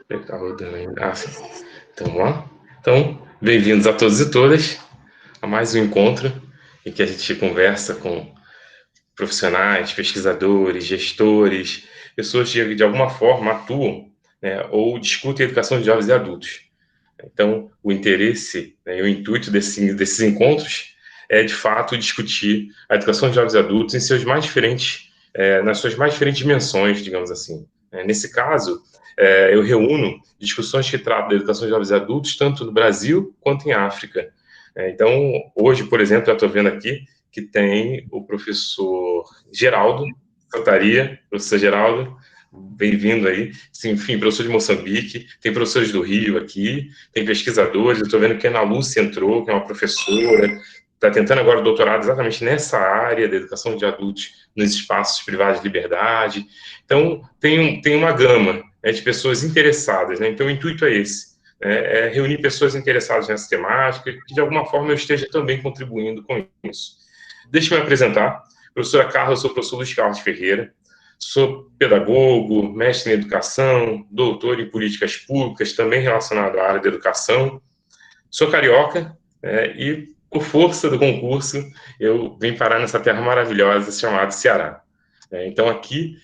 Tá rodando ainda. Ah, sim. Então, vamos lá. Então, bem-vindos a todos e todas a mais um encontro em que a gente conversa com profissionais, pesquisadores, gestores, pessoas que de alguma forma atuam, né, ou discutem a educação de jovens e adultos. Então, o interesse, né, e o intuito desses encontros é, de fato, discutir a educação de jovens e adultos em seus mais diferentes, nas suas mais diferentes dimensões, digamos assim. Nesse caso, eu reúno discussões que tratam da educação de jovens e adultos, tanto no Brasil quanto em África. Então, hoje, por exemplo, eu estou vendo aqui que tem o professor Geraldo Santaria, professor Geraldo, bem-vindo aí. Sim, enfim, professor de Moçambique, tem professores do Rio aqui, tem pesquisadores, eu estou vendo que a Ana Lúcia entrou, que é uma professora, está tentando agora o doutorado exatamente nessa área da educação de adultos nos espaços privados de liberdade. Então, tem uma gama, né, de pessoas interessadas, né? Então, o intuito é esse, né, é reunir pessoas interessadas nessa temática, que de alguma forma eu esteja também contribuindo com isso. Deixa eu me apresentar. Professora Carla, eu sou o professor Luiz Carlos Ferreira, sou pedagogo, mestre em educação, doutor em políticas públicas, também relacionado à área da educação. Sou carioca, e, por força do concurso, eu vim parar nessa terra maravilhosa chamada Ceará. Então, aqui,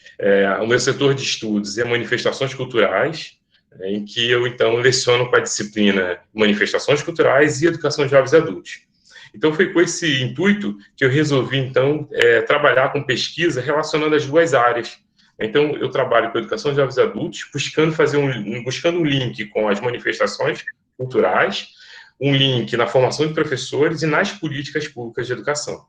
o meu setor de estudos é manifestações culturais, em que eu, então, leciono com a disciplina manifestações culturais e educação de jovens e adultos. Então, foi com esse intuito que eu resolvi, então, trabalhar com pesquisa relacionando as duas áreas. Então, eu trabalho com educação de jovens e adultos, buscando um link com as manifestações culturais, um link na formação de professores e nas políticas públicas de educação.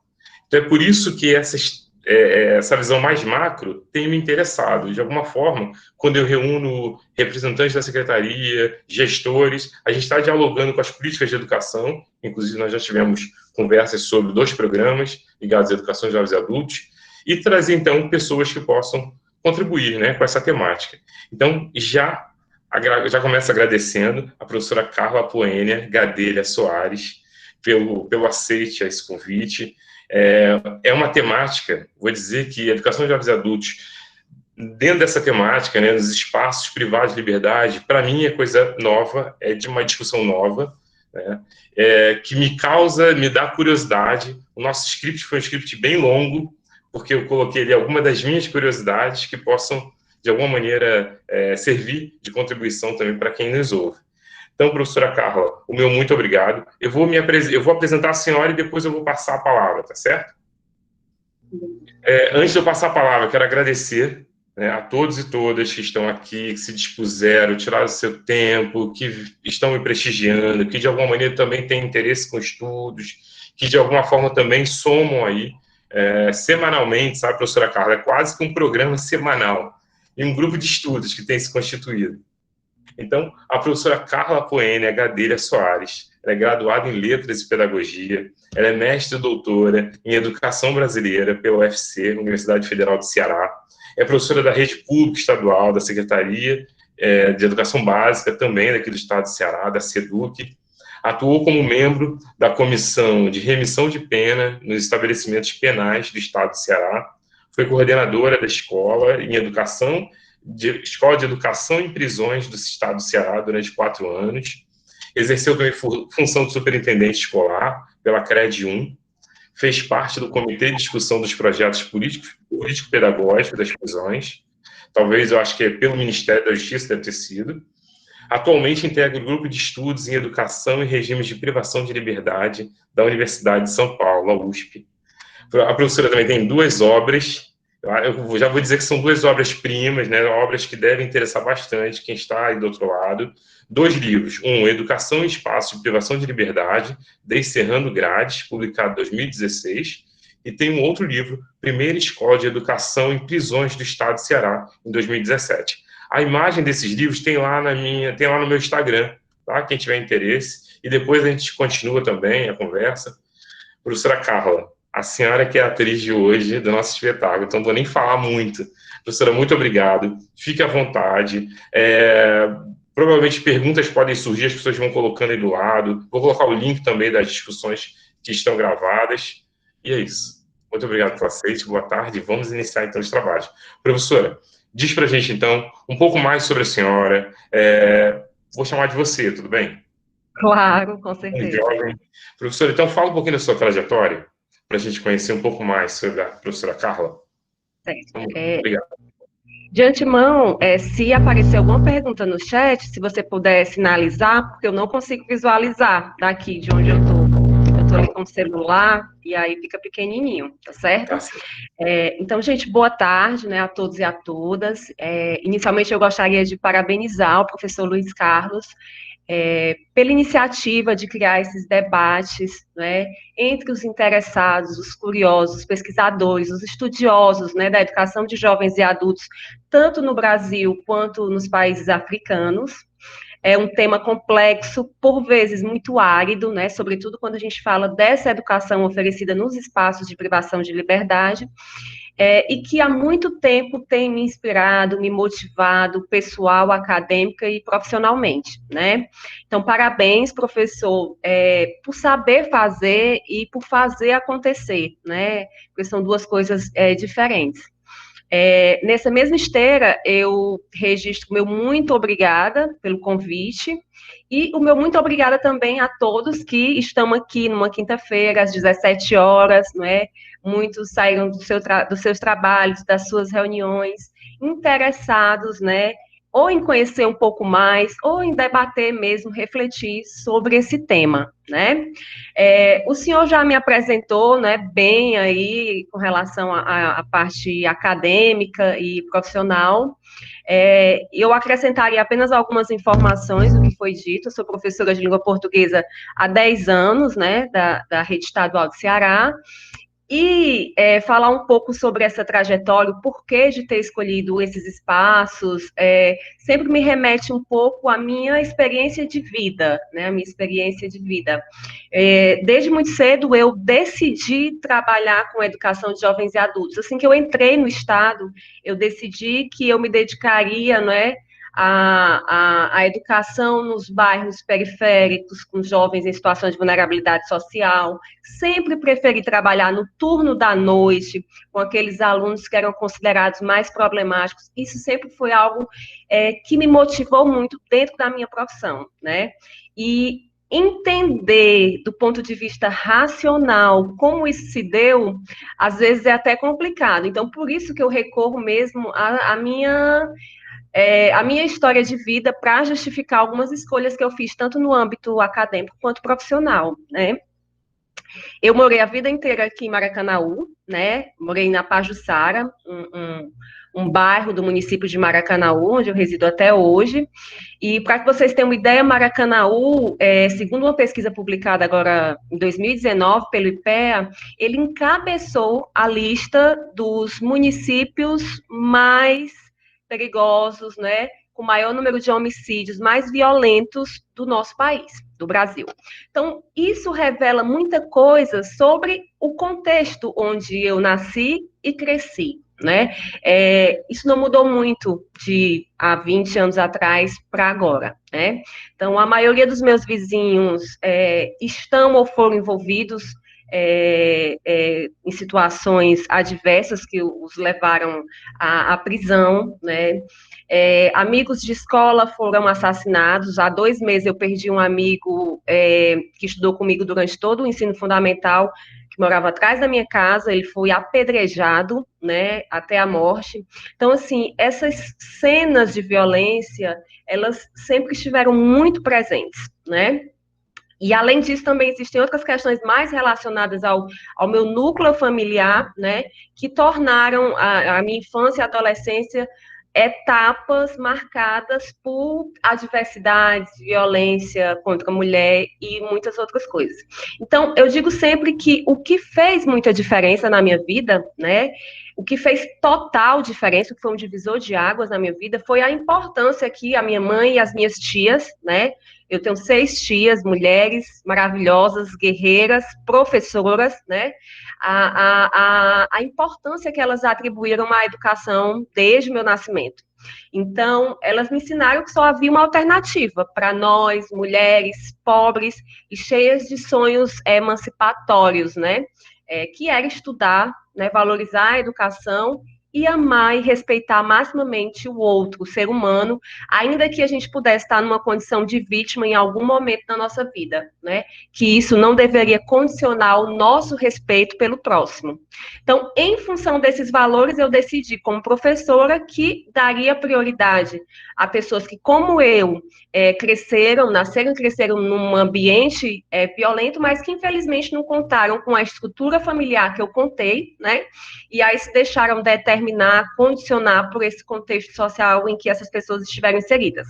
Então, é por isso que essa visão mais macro tem me interessado. De alguma forma, quando eu reúno representantes da secretaria, gestores, a gente está dialogando com as políticas de educação, inclusive nós já tivemos conversas sobre 2 programas ligados à educação de jovens e adultos, e trazer, então, pessoas que possam contribuir, né, com essa temática. Então, já começo agradecendo a professora Carla Poênia Gadelha Soares pelo aceite a esse convite. É uma temática, vou dizer que a educação de jovens e adultos, dentro dessa temática, né, nos espaços privados de liberdade, para mim é coisa nova, é de uma discussão nova, né, que me dá curiosidade. O nosso script foi um script bem longo, porque eu coloquei ali algumas das minhas curiosidades que possam, de alguma maneira, servir de contribuição também para quem nos ouve. Então, professora Carla, o meu muito obrigado. Eu vou apresentar a senhora e depois eu vou passar a palavra, tá certo? Antes de eu passar a palavra, quero agradecer, né, a todos e todas que estão aqui, que se dispuseram, tiraram o seu tempo, que estão me prestigiando, que de alguma maneira também têm interesse com estudos, que de alguma forma também somam aí semanalmente, sabe, professora Carla? É quase que um programa semanal e um grupo de estudos que tem se constituído. Então, a professora Carla Poênia Gadelha Soares, ela é graduada em Letras e Pedagogia, ela é mestre e doutora em Educação Brasileira pela UFC, Universidade Federal do Ceará, é professora da Rede Pública Estadual, da Secretaria de Educação Básica, também daqui do Estado do Ceará, da SEDUC, atuou como membro da Comissão de Remissão de Pena nos estabelecimentos penais do Estado do Ceará, foi coordenadora da Escola de Educação em Prisões do Estado do Ceará durante 4 anos, exerceu também função de superintendente escolar pela CRED 1, fez parte do Comitê de Discussão dos Projetos Político-Pedagógicos das Prisões, talvez eu acho que é pelo Ministério da Justiça deve ter sido. Atualmente integra o Grupo de Estudos em Educação e Regimes de Privação de Liberdade da Universidade de São Paulo, a USP. A professora também tem 2 obras, eu já vou dizer que são 2 obras-primas, né, obras que devem interessar bastante quem está aí do outro lado. 2 livros, um, Educação em Espaço de Privação de Liberdade, Descerrando Grades, publicado em 2016, e tem um outro livro, Primeira Escola de Educação em Prisões do Estado de Ceará, em 2017. A imagem desses livros tem lá no meu Instagram, tá? Quem tiver interesse, e depois a gente continua também a conversa. Professora Carla, a senhora que é a atriz de hoje do nosso espetáculo, então não vou nem falar muito. Professora, muito obrigado, fique à vontade. Provavelmente perguntas podem surgir, as pessoas vão colocando aí do lado. Vou colocar o link também das discussões que estão gravadas. E é isso. Muito obrigado pelo aceite, boa tarde. Vamos iniciar então os trabalhos. Professora, diz para a gente, então, um pouco mais sobre a senhora. Vou chamar de você, tudo bem? Claro, com Um certeza. jovem. Professora, então fala um pouquinho da sua trajetória, para a gente conhecer um pouco mais sobre a professora Carla. Certo. Vamos lá. Obrigado. De antemão, se aparecer alguma pergunta no chat, se você puder sinalizar, porque eu não consigo visualizar daqui de onde eu estou. Eu estou Tá ali bom, com o celular e aí fica pequenininho, tá certo? tá certo. Então, gente, boa tarde, né, a todos e a todas. Inicialmente, eu gostaria de parabenizar o professor Luiz Carlos pela iniciativa de criar esses debates, né, entre os interessados, os curiosos, os pesquisadores, os estudiosos, né, da educação de jovens e adultos, tanto no Brasil quanto nos países africanos. É um tema complexo, por vezes muito árido, né, sobretudo quando a gente fala dessa educação oferecida nos espaços de privação de liberdade, e que há muito tempo tem me inspirado, me motivado, pessoal, acadêmica e profissionalmente, né? Então, parabéns, professor, por saber fazer e por fazer acontecer, né? Porque são duas coisas diferentes. Nessa mesma esteira, eu registro o meu muito obrigada pelo convite e o meu muito obrigada também a todos que estão aqui numa quinta-feira, às 17 horas, não é? Muitos saíram dos seus trabalhos, das suas reuniões, interessados, né? Ou em conhecer um pouco mais, ou em debater mesmo, refletir sobre esse tema, né? O senhor já me apresentou, né, bem aí com relação à parte acadêmica e profissional. Eu acrescentaria apenas algumas informações do que foi dito. Eu sou professora de língua portuguesa há 10 anos, né, da Rede Estadual do Ceará, e falar um pouco sobre essa trajetória, o porquê de ter escolhido esses espaços, sempre me remete um pouco à minha experiência de vida, né? A minha experiência de vida. Desde muito cedo eu decidi trabalhar com educação de jovens e adultos. Assim que eu entrei no Estado, eu decidi que eu me dedicaria, não é? A educação nos bairros periféricos, com jovens em situações de vulnerabilidade social. Sempre preferi trabalhar no turno da noite, com aqueles alunos que eram considerados mais problemáticos. Isso sempre foi algo que me motivou muito dentro da minha profissão, né? E entender do ponto de vista racional como isso se deu, às vezes é até complicado. Então, por isso que eu recorro mesmo à minha história de vida para justificar algumas escolhas que eu fiz, tanto no âmbito acadêmico quanto profissional, né? Eu morei a vida inteira aqui em Maracanaú, né? Morei na Pajuçara, um bairro do município de Maracanaú, onde eu resido até hoje. E para que vocês tenham uma ideia, Maracanaú, segundo uma pesquisa publicada agora em 2019 pelo IPEA, ele encabeçou a lista dos municípios mais perigosos, né? Com maior número de homicídios, mais violentos do nosso país, do Brasil. Então, isso revela muita coisa sobre o contexto onde eu nasci e cresci, né? Isso não mudou muito de há 20 anos atrás para agora, né? Então, a maioria dos meus vizinhos estão ou foram envolvidos em situações adversas que os levaram à prisão, né? Amigos de escola foram assassinados. Há 2 meses eu perdi um amigo que estudou comigo durante todo o ensino fundamental, que morava atrás da minha casa. Ele foi apedrejado, né, até a morte. Então, assim, essas cenas de violência, elas sempre estiveram muito presentes, né? E, além disso, também existem outras questões mais relacionadas ao meu núcleo familiar, né, que tornaram a minha infância e adolescência etapas marcadas por adversidades, violência contra a mulher e muitas outras coisas. Então, eu digo sempre que o que fez muita diferença na minha vida, né, o que fez total diferença, o que foi um divisor de águas na minha vida, foi a importância que a minha mãe e as minhas tias, né, eu tenho 6 tias, mulheres maravilhosas, guerreiras, professoras, né? A importância que elas atribuíram à educação desde o meu nascimento. Então, elas me ensinaram que só havia uma alternativa para nós, mulheres pobres e cheias de sonhos emancipatórios, né? Que era estudar, né, valorizar a educação e amar e respeitar maximamente o outro, o ser humano, ainda que a gente pudesse estar numa condição de vítima em algum momento da nossa vida, né? Que isso não deveria condicionar o nosso respeito pelo próximo. Então, em função desses valores, eu decidi, como professora, que daria prioridade a pessoas que, como eu, nasceram e cresceram num ambiente violento, mas que infelizmente não contaram com a estrutura familiar que eu contei, né? E aí se deixaram determinar, condicionar por esse contexto social em que essas pessoas estiveram inseridas.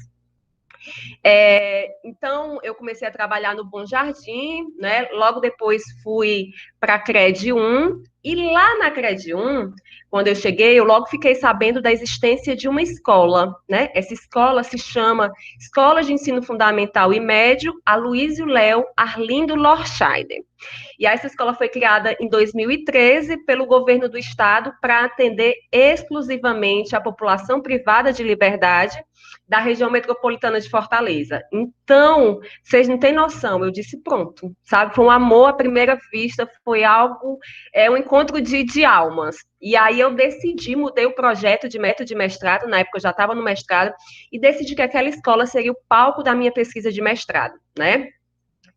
Então, eu comecei a trabalhar no Bom Jardim, né? Logo depois fui para a CRED 1, e lá na CRED 1, quando eu cheguei, eu logo fiquei sabendo da existência de uma escola, né? Essa escola se chama Escola de Ensino Fundamental e Médio Aloysio Léo Arlindo Lorscheider. E essa escola foi criada em 2013 pelo governo do estado para atender exclusivamente a população privada de liberdade da região metropolitana de Fortaleza. Então, vocês não têm noção, eu disse pronto, sabe? Foi um amor à primeira vista, foi algo, um encontro de almas. E aí eu decidi, mudei o projeto de método de mestrado, na época eu já estava no mestrado, e decidi que aquela escola seria o palco da minha pesquisa de mestrado, né?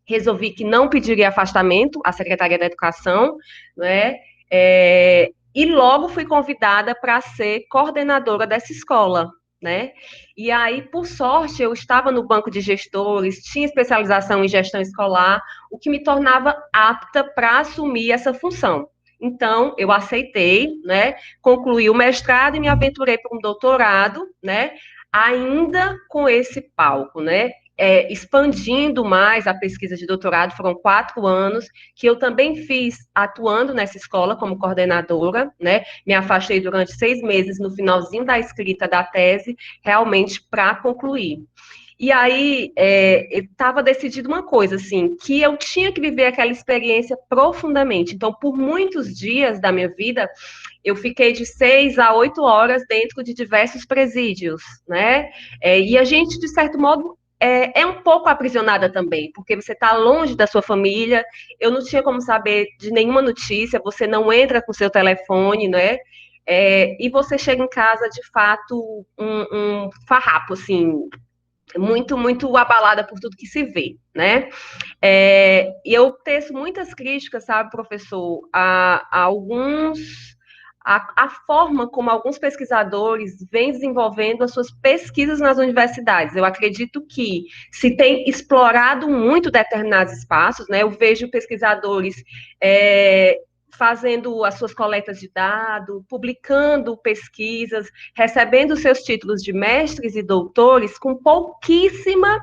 Resolvi que não pediria afastamento à Secretaria da Educação, né? E logo fui convidada para ser coordenadora dessa escola, né? E aí, por sorte, eu estava no banco de gestores, tinha especialização em gestão escolar, o que me tornava apta para assumir essa função. Então, eu aceitei, né? Concluí o mestrado e me aventurei para um doutorado, né? Ainda com esse palco, né? Expandindo mais a pesquisa de doutorado, foram 4 anos, que eu também fiz atuando nessa escola como coordenadora, né? Me afastei durante 6 meses no finalzinho da escrita da tese, realmente para concluir. E aí, estava decidido uma coisa, assim, que eu tinha que viver aquela experiência profundamente. Então, por muitos dias da minha vida, eu fiquei de 6 a 8 horas dentro de diversos presídios, né? E a gente, de certo modo, um pouco aprisionada também, porque você está longe da sua família, eu não tinha como saber de nenhuma notícia, você não entra com seu telefone, né? E você chega em casa, de fato, um farrapo, assim, muito, muito abalada por tudo que se vê, né? E eu teço muitas críticas, sabe, professor, a alguns a forma como alguns pesquisadores vêm desenvolvendo as suas pesquisas nas universidades. Eu acredito que se tem explorado muito determinados espaços, né? Eu vejo pesquisadores fazendo as suas coletas de dados, publicando pesquisas, recebendo seus títulos de mestres e doutores com pouquíssimo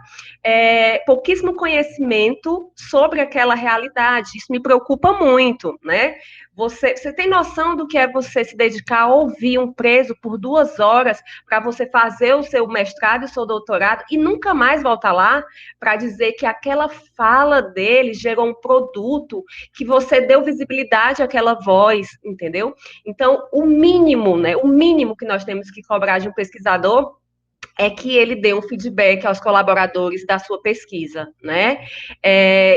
conhecimento sobre aquela realidade. Isso me preocupa muito, né? Você tem noção do que é você se dedicar a ouvir um preso por 2 horas para você fazer o seu mestrado e o seu doutorado e nunca mais voltar lá para dizer que aquela fala dele gerou um produto, que você deu visibilidade àquela voz, entendeu? Então, o mínimo, né? O mínimo que nós temos que cobrar de um pesquisador é que ele dê um feedback aos colaboradores da sua pesquisa, né?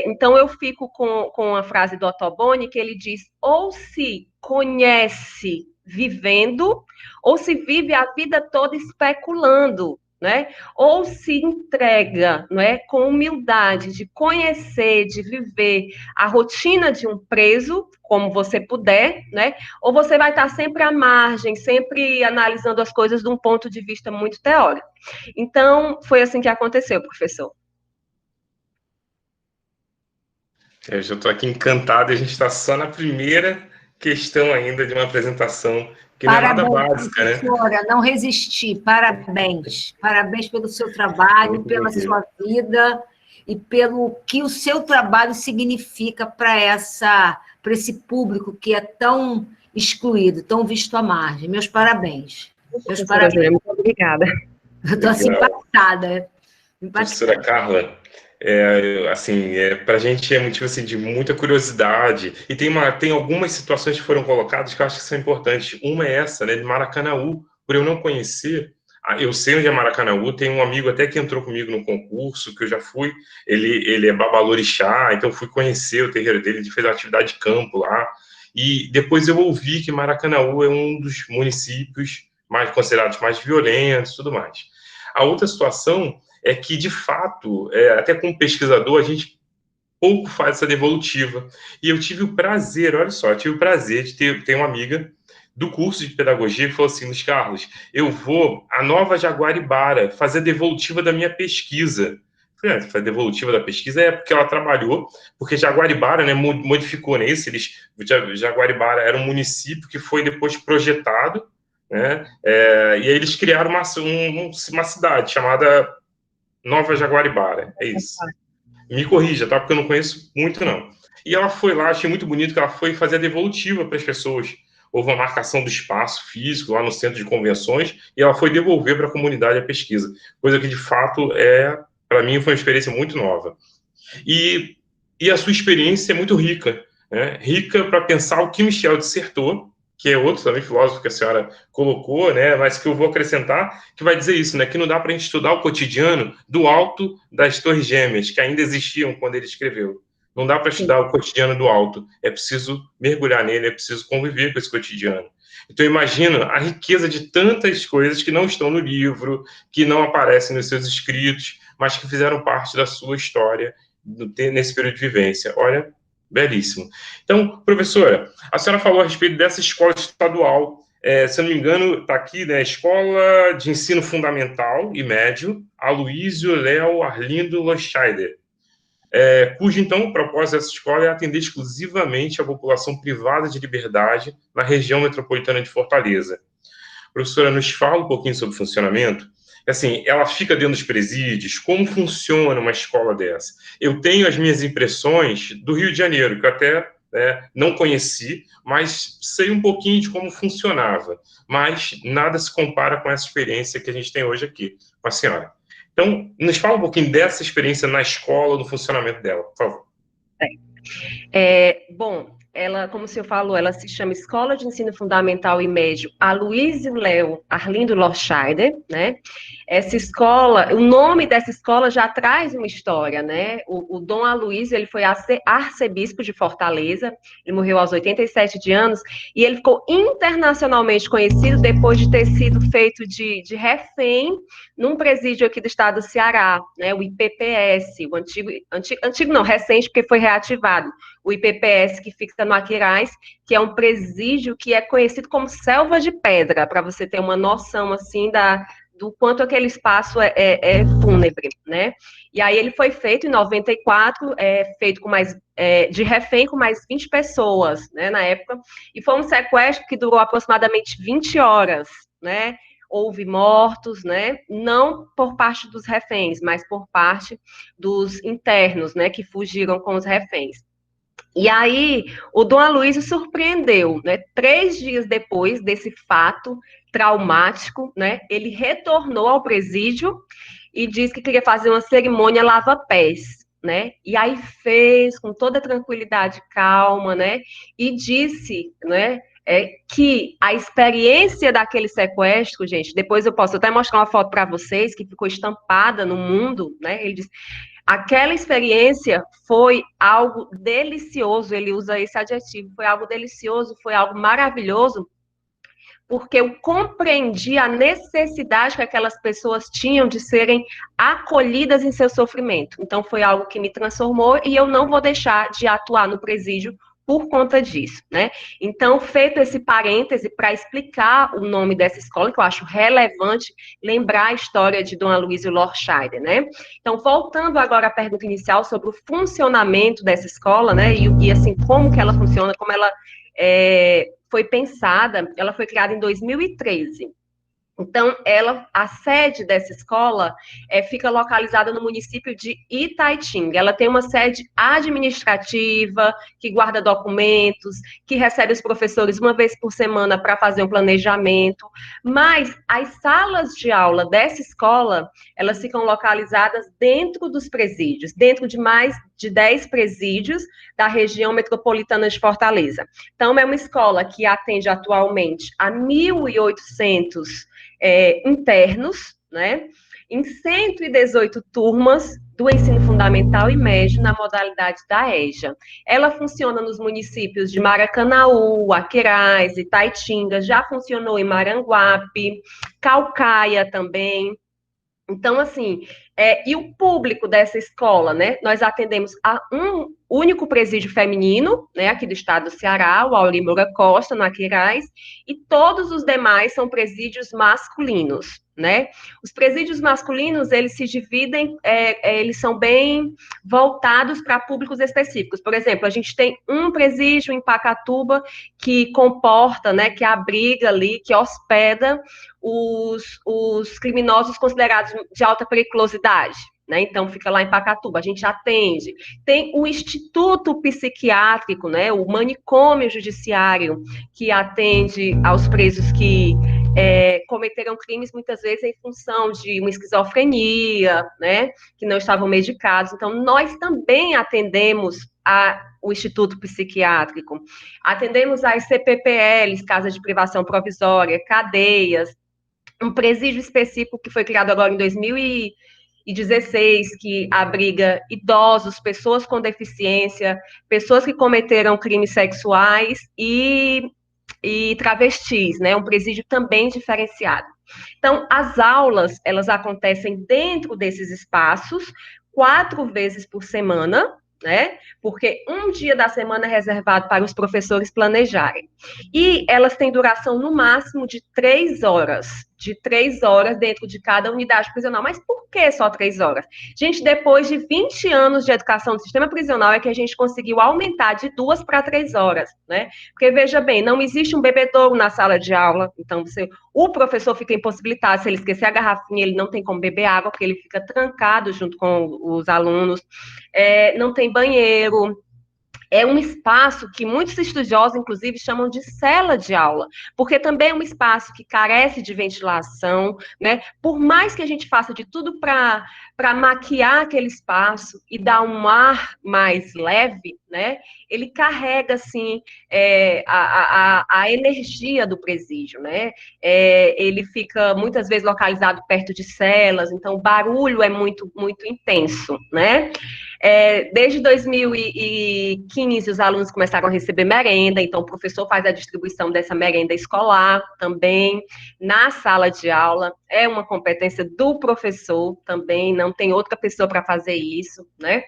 Então, eu fico com a frase do Ottoboni, que ele diz, ou se conhece vivendo, ou se vive a vida toda especulando, né? Ou se entrega, não é, com humildade de conhecer, de viver a rotina de um preso, como você puder, né? Ou você vai estar sempre à margem, sempre analisando as coisas de um ponto de vista muito teórico. Então, foi assim que aconteceu, professor. Eu já estou aqui encantado e a gente está só na primeira questão ainda de uma apresentação que não é nada básica, né? Professora, não resisti. Parabéns. Parabéns pelo seu trabalho, pela sua vida e pelo que o seu trabalho significa para esse público que é tão excluído, tão visto à margem. Meus parabéns. Meus parabéns. Muito obrigada. Eu estou assim, impactada. Professora Carla, para a gente é motivo assim, de muita curiosidade, e tem algumas situações que foram colocadas que eu acho que são importantes. Uma é essa, né, de Maracanaú, por eu não conhecer, eu sei onde é Maracanaú, tem um amigo até que entrou comigo no concurso, que eu já fui, ele é babalorixá, então fui conhecer o terreiro dele, ele fez atividade de campo lá, E depois eu ouvi que Maracanaú é um dos municípios mais considerados mais violentos e tudo mais. A outra situação é que, de fato, até como pesquisador, a gente pouco faz essa devolutiva. E eu tive o prazer, olha só, eu tive o prazer de ter uma amiga do curso de pedagogia que falou assim: Luiz Carlos, eu vou a Nova Jaguaribara fazer a devolutiva da minha pesquisa. Eu falei, fazer devolutiva da pesquisa é porque ela trabalhou, porque Jaguaribara, né, modificou, né, isso, Jaguaribara era um município que foi depois projetado, né, e aí eles criaram uma cidade chamada Nova Jaguaribara, é isso. Me corrija, tá? Porque eu não conheço muito, não. E ela foi lá, achei muito bonito que ela foi fazer a devolutiva para as pessoas. Houve uma marcação do espaço físico lá no centro de convenções e ela foi devolver para a comunidade a pesquisa. Coisa que, de fato, para mim, foi uma experiência muito nova. E a sua experiência é muito rica, né? Rica para pensar o que Michel dissertou, que é outro também filósofo que a senhora colocou, né, mas que eu vou acrescentar, que vai dizer isso, né, que não dá para a gente estudar o cotidiano do alto das Torres Gêmeas, que ainda existiam quando ele escreveu. Não dá para estudar o cotidiano do alto, é preciso mergulhar nele, é preciso conviver com esse cotidiano. Então, imagina a riqueza de tantas coisas que não estão no livro, que não aparecem nos seus escritos, mas que fizeram parte da sua história nesse período de vivência. Olha, belíssimo. Então, professora, a senhora falou a respeito dessa escola estadual, se eu não me engano, está aqui, né, Escola de Ensino Fundamental e Médio, Aloysio Léo Arlindo Loscheider, cujo, então, o propósito dessa escola é atender exclusivamente a população privada de liberdade na região metropolitana de Fortaleza. Professora, nos fala um pouquinho sobre o funcionamento. Assim, ela fica dentro dos presídios, como funciona uma escola dessa? Eu tenho as minhas impressões do Rio de Janeiro, que eu até não conheci, mas sei um pouquinho de como funcionava, mas nada se compara com essa experiência que a gente tem hoje aqui com a senhora. Então, nos fala um pouquinho dessa experiência na escola, no funcionamento dela, por favor. Bom, ela, como o senhor falou, ela se chama Escola de Ensino Fundamental e Médio Aloysio Léo Arlindo Loscheider, né? Essa escola, o nome dessa escola já traz uma história, né? O Dom Aloysio, ele foi arcebispo de Fortaleza, ele morreu aos 87 de anos, e ele ficou internacionalmente conhecido depois de ter sido feito de refém num presídio aqui do estado do Ceará, né? O IPPS, o antigo não, recente, porque foi reativado, o IPPS, que fica no Aquiraz, que é um presídio que é conhecido como Selva de Pedra, para você ter uma noção, assim, do quanto aquele espaço é fúnebre, né? E aí ele foi feito em 94, feito com de refém com mais 20 pessoas, né, na época, e foi um sequestro que durou aproximadamente 20 horas, né? Houve mortos, né? Não por parte dos reféns, mas por parte dos internos, né, que fugiram com os reféns. E aí, o Dom Aloysio surpreendeu, né? 3 dias depois desse fato traumático, né? Ele retornou ao presídio e disse que queria fazer uma cerimônia lava-pés, né? E aí fez com toda tranquilidade, calma, né? E disse, né? Que a experiência daquele sequestro, gente, depois eu posso até mostrar uma foto para vocês que ficou estampada no mundo, né? Ele disse: aquela experiência foi algo delicioso, ele usa esse adjetivo, foi algo delicioso, foi algo maravilhoso, porque eu compreendi a necessidade que aquelas pessoas tinham de serem acolhidas em seu sofrimento. Então, foi algo que me transformou e eu não vou deixar de atuar no presídio por conta disso, né? Então, feito esse parêntese para explicar o nome dessa escola, que eu acho relevante lembrar a história de Dom Aloysio Loscheider, né? Então, voltando agora à pergunta inicial sobre o funcionamento dessa escola, né? E assim, como que ela funciona, como ela foi pensada, ela foi criada em 2013. Então, a sede dessa escola fica localizada no município de Itaitinga. Ela tem uma sede administrativa, que guarda documentos, que recebe os professores uma vez por semana para fazer um planejamento, mas as salas de aula dessa escola, elas ficam localizadas dentro dos presídios, dentro de mais de 10 presídios da região metropolitana de Fortaleza. Então, é uma escola que atende atualmente a 1.800 internos, né? em 118 turmas do ensino fundamental e médio na modalidade da EJA. Ela funciona nos municípios de Maracanaú, Aquerais, Itaitinga, já funcionou em Maranguape, Caucaia também. Então, assim, e o público dessa escola, né? Nós atendemos a um único presídio feminino, né, aqui do estado do Ceará, o Auri Moura Costa, no Aquiraz, e todos os demais são presídios masculinos, né? Os presídios masculinos, eles se dividem, eles são bem voltados para públicos específicos. Por exemplo, a gente tem um presídio em Pacatuba que comporta, né, que abriga ali, que hospeda os criminosos considerados de alta periculosidade, né? Então, fica lá em Pacatuba, a gente atende. Tem o Instituto Psiquiátrico, né? O manicômio judiciário, que atende aos presos que cometeram crimes, muitas vezes, em função de uma esquizofrenia, né? Que não estavam medicados. Então, nós também atendemos o Instituto Psiquiátrico. Atendemos as CPPLs, Casas de Privação Provisória, cadeias, um presídio específico que foi criado agora em 2016, que abriga idosos, pessoas com deficiência, pessoas que cometeram crimes sexuais e travestis, né? Um presídio também diferenciado. Então, as aulas, elas acontecem dentro desses espaços, 4 vezes por semana, né? Porque um dia da semana é reservado para os professores planejarem. E elas têm duração no máximo de 3 horas. De 3 horas dentro de cada unidade prisional. Mas por que só 3 horas? Gente, depois de 20 anos de educação do sistema prisional, é que a gente conseguiu aumentar de 2 para 3 horas, né? Porque, veja bem, não existe um bebedouro na sala de aula, então o professor fica impossibilitado, se ele esquecer a garrafinha, ele não tem como beber água, porque ele fica trancado junto com os alunos, não tem banheiro. É um espaço que muitos estudiosos, inclusive, chamam de cela de aula, porque também é um espaço que carece de ventilação, né? Por mais que a gente faça de tudo para maquiar aquele espaço e dar um ar mais leve, né? Ele carrega, assim, a energia do presídio, né? Ele fica, muitas vezes, localizado perto de celas, então o barulho é muito, muito intenso, né? Desde 2015, os alunos começaram a receber merenda, então o professor faz a distribuição dessa merenda escolar também, na sala de aula, é uma competência do professor também, não tem outra pessoa para fazer isso, né?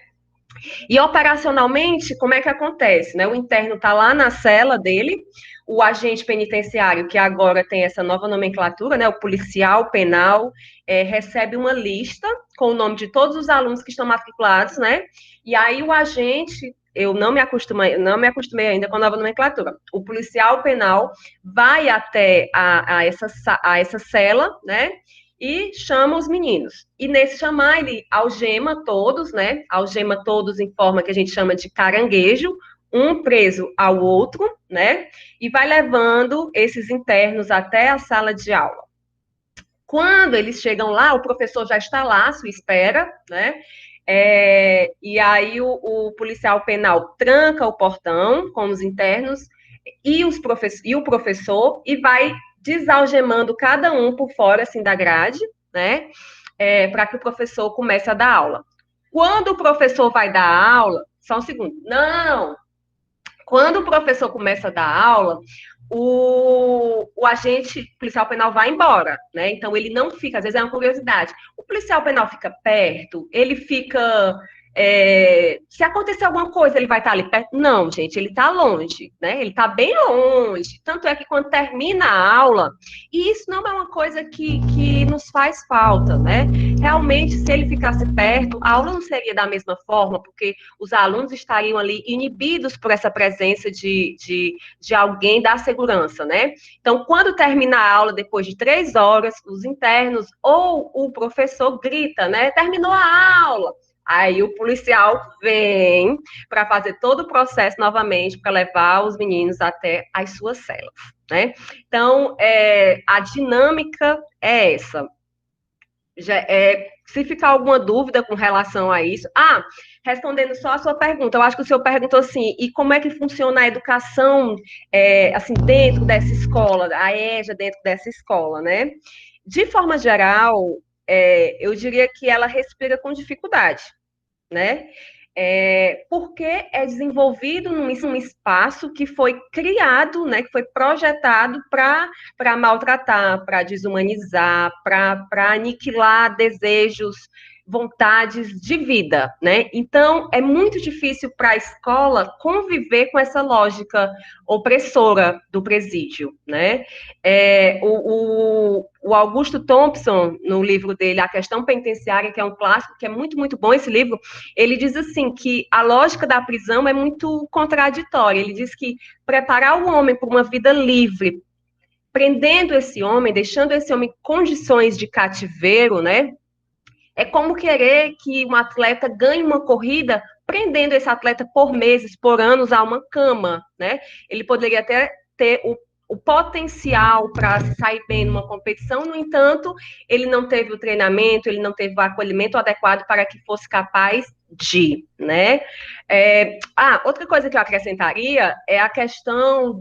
E operacionalmente, como é que acontece, né? O interno está lá na cela dele, o agente penitenciário, que agora tem essa nova nomenclatura, né? O policial penal, recebe uma lista com o nome de todos os alunos que estão matriculados, né? E aí o agente, eu não me acostumei ainda com a nova nomenclatura. O policial penal vai até a essa cela, né? E chama os meninos. E nesse chamar, ele algema todos, né? Algema todos em forma que a gente chama de caranguejo, um preso ao outro, né? E vai levando esses internos até a sala de aula. Quando eles chegam lá, o professor já está lá à sua espera, né? E aí o policial penal tranca o portão com os internos e o professor e vai desalgemando cada um por fora, assim, da grade, né? Para que o professor comece a dar aula. Quando o professor vai dar aula, só um segundo, não! Quando o professor começa a dar aula, o agente policial penal vai embora, né? Então, ele não fica, às vezes é uma curiosidade. O policial penal fica perto, ele fica... se acontecer alguma coisa, ele vai estar ali perto? Não, gente, ele está longe, né? Ele está bem longe. Tanto é que quando termina a aula, e isso não é uma coisa que nos faz falta, né? Realmente, se ele ficasse perto, a aula não seria da mesma forma, porque os alunos estariam ali inibidos por essa presença de alguém da segurança, né? Então, quando termina a aula, depois de 3 horas, os internos ou o professor grita, né? Terminou a aula. Aí o policial vem para fazer todo o processo novamente, para levar os meninos até as suas celas, né? Então, a dinâmica é essa. Se ficar alguma dúvida com relação a isso... respondendo só a sua pergunta, eu acho que o senhor perguntou assim, e como é que funciona a educação, assim, dentro dessa escola, a EJA dentro dessa escola, né? De forma geral... eu diria que ela respira com dificuldade, né? Porque é desenvolvido num espaço que foi criado, né, que foi projetado para maltratar, para desumanizar, para aniquilar desejos, vontades de vida, né? Então, é muito difícil para a escola conviver com essa lógica opressora do presídio, né? O Augusto Thompson, no livro dele, A Questão Penitenciária, que é um clássico, que é muito, muito bom esse livro, ele diz assim que a lógica da prisão é muito contraditória. Ele diz que preparar o homem para uma vida livre, prendendo esse homem, deixando esse homem em condições de cativeiro, né? É como querer que um atleta ganhe uma corrida prendendo esse atleta por meses, por anos a uma cama, né? Ele poderia até ter o potencial para sair bem numa competição, no entanto, ele não teve o treinamento, ele não teve o acolhimento adequado para que fosse capaz de, né? Outra coisa que eu acrescentaria é a questão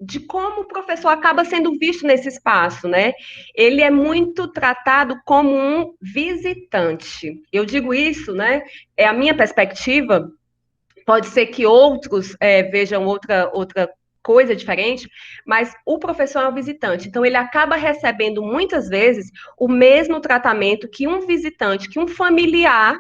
de como o professor acaba sendo visto nesse espaço, né? Ele é muito tratado como um visitante. Eu digo isso, né? É a minha perspectiva. Pode ser que outros vejam outra coisa diferente, mas o professor é um visitante. Então, ele acaba recebendo, muitas vezes, o mesmo tratamento que um visitante, que um familiar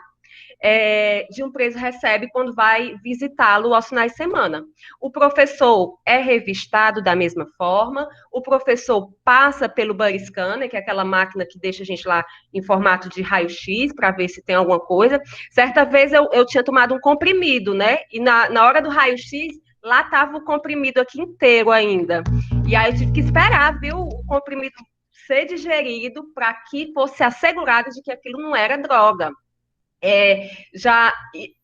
de um preso recebe quando vai visitá-lo aos finais de semana. O professor é revistado da mesma forma, o professor passa pelo body scanner, que é aquela máquina que deixa a gente lá em formato de raio-x para ver se tem alguma coisa. Certa vez eu tinha tomado um comprimido, né? E na hora do raio-x, lá estava o comprimido aqui inteiro ainda. E aí eu tive que esperar, viu, o comprimido ser digerido para que fosse assegurado de que aquilo não era droga. Já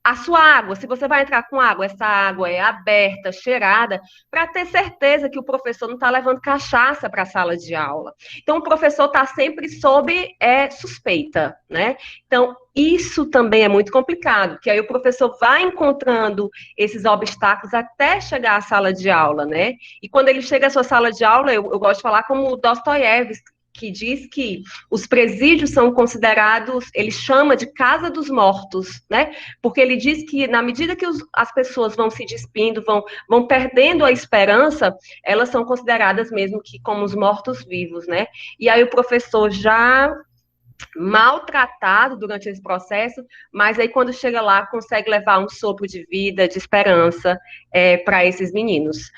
a sua água, se você vai entrar com água, essa água é aberta, cheirada, para ter certeza que o professor não está levando cachaça para a sala de aula. Então, o professor está sempre sob suspeita, né? Então, isso também é muito complicado, que aí o professor vai encontrando esses obstáculos até chegar à sala de aula, né? E quando ele chega à sua sala de aula, eu gosto de falar como o Dostoiévski, que diz que os presídios são considerados, ele chama de casa dos mortos, né? Porque ele diz que na medida que as pessoas vão se despindo, vão perdendo a esperança, elas são consideradas mesmo que como os mortos-vivos, né? E aí o professor já maltratado durante esse processo, mas aí quando chega lá consegue levar um sopro de vida, de esperança para esses meninos.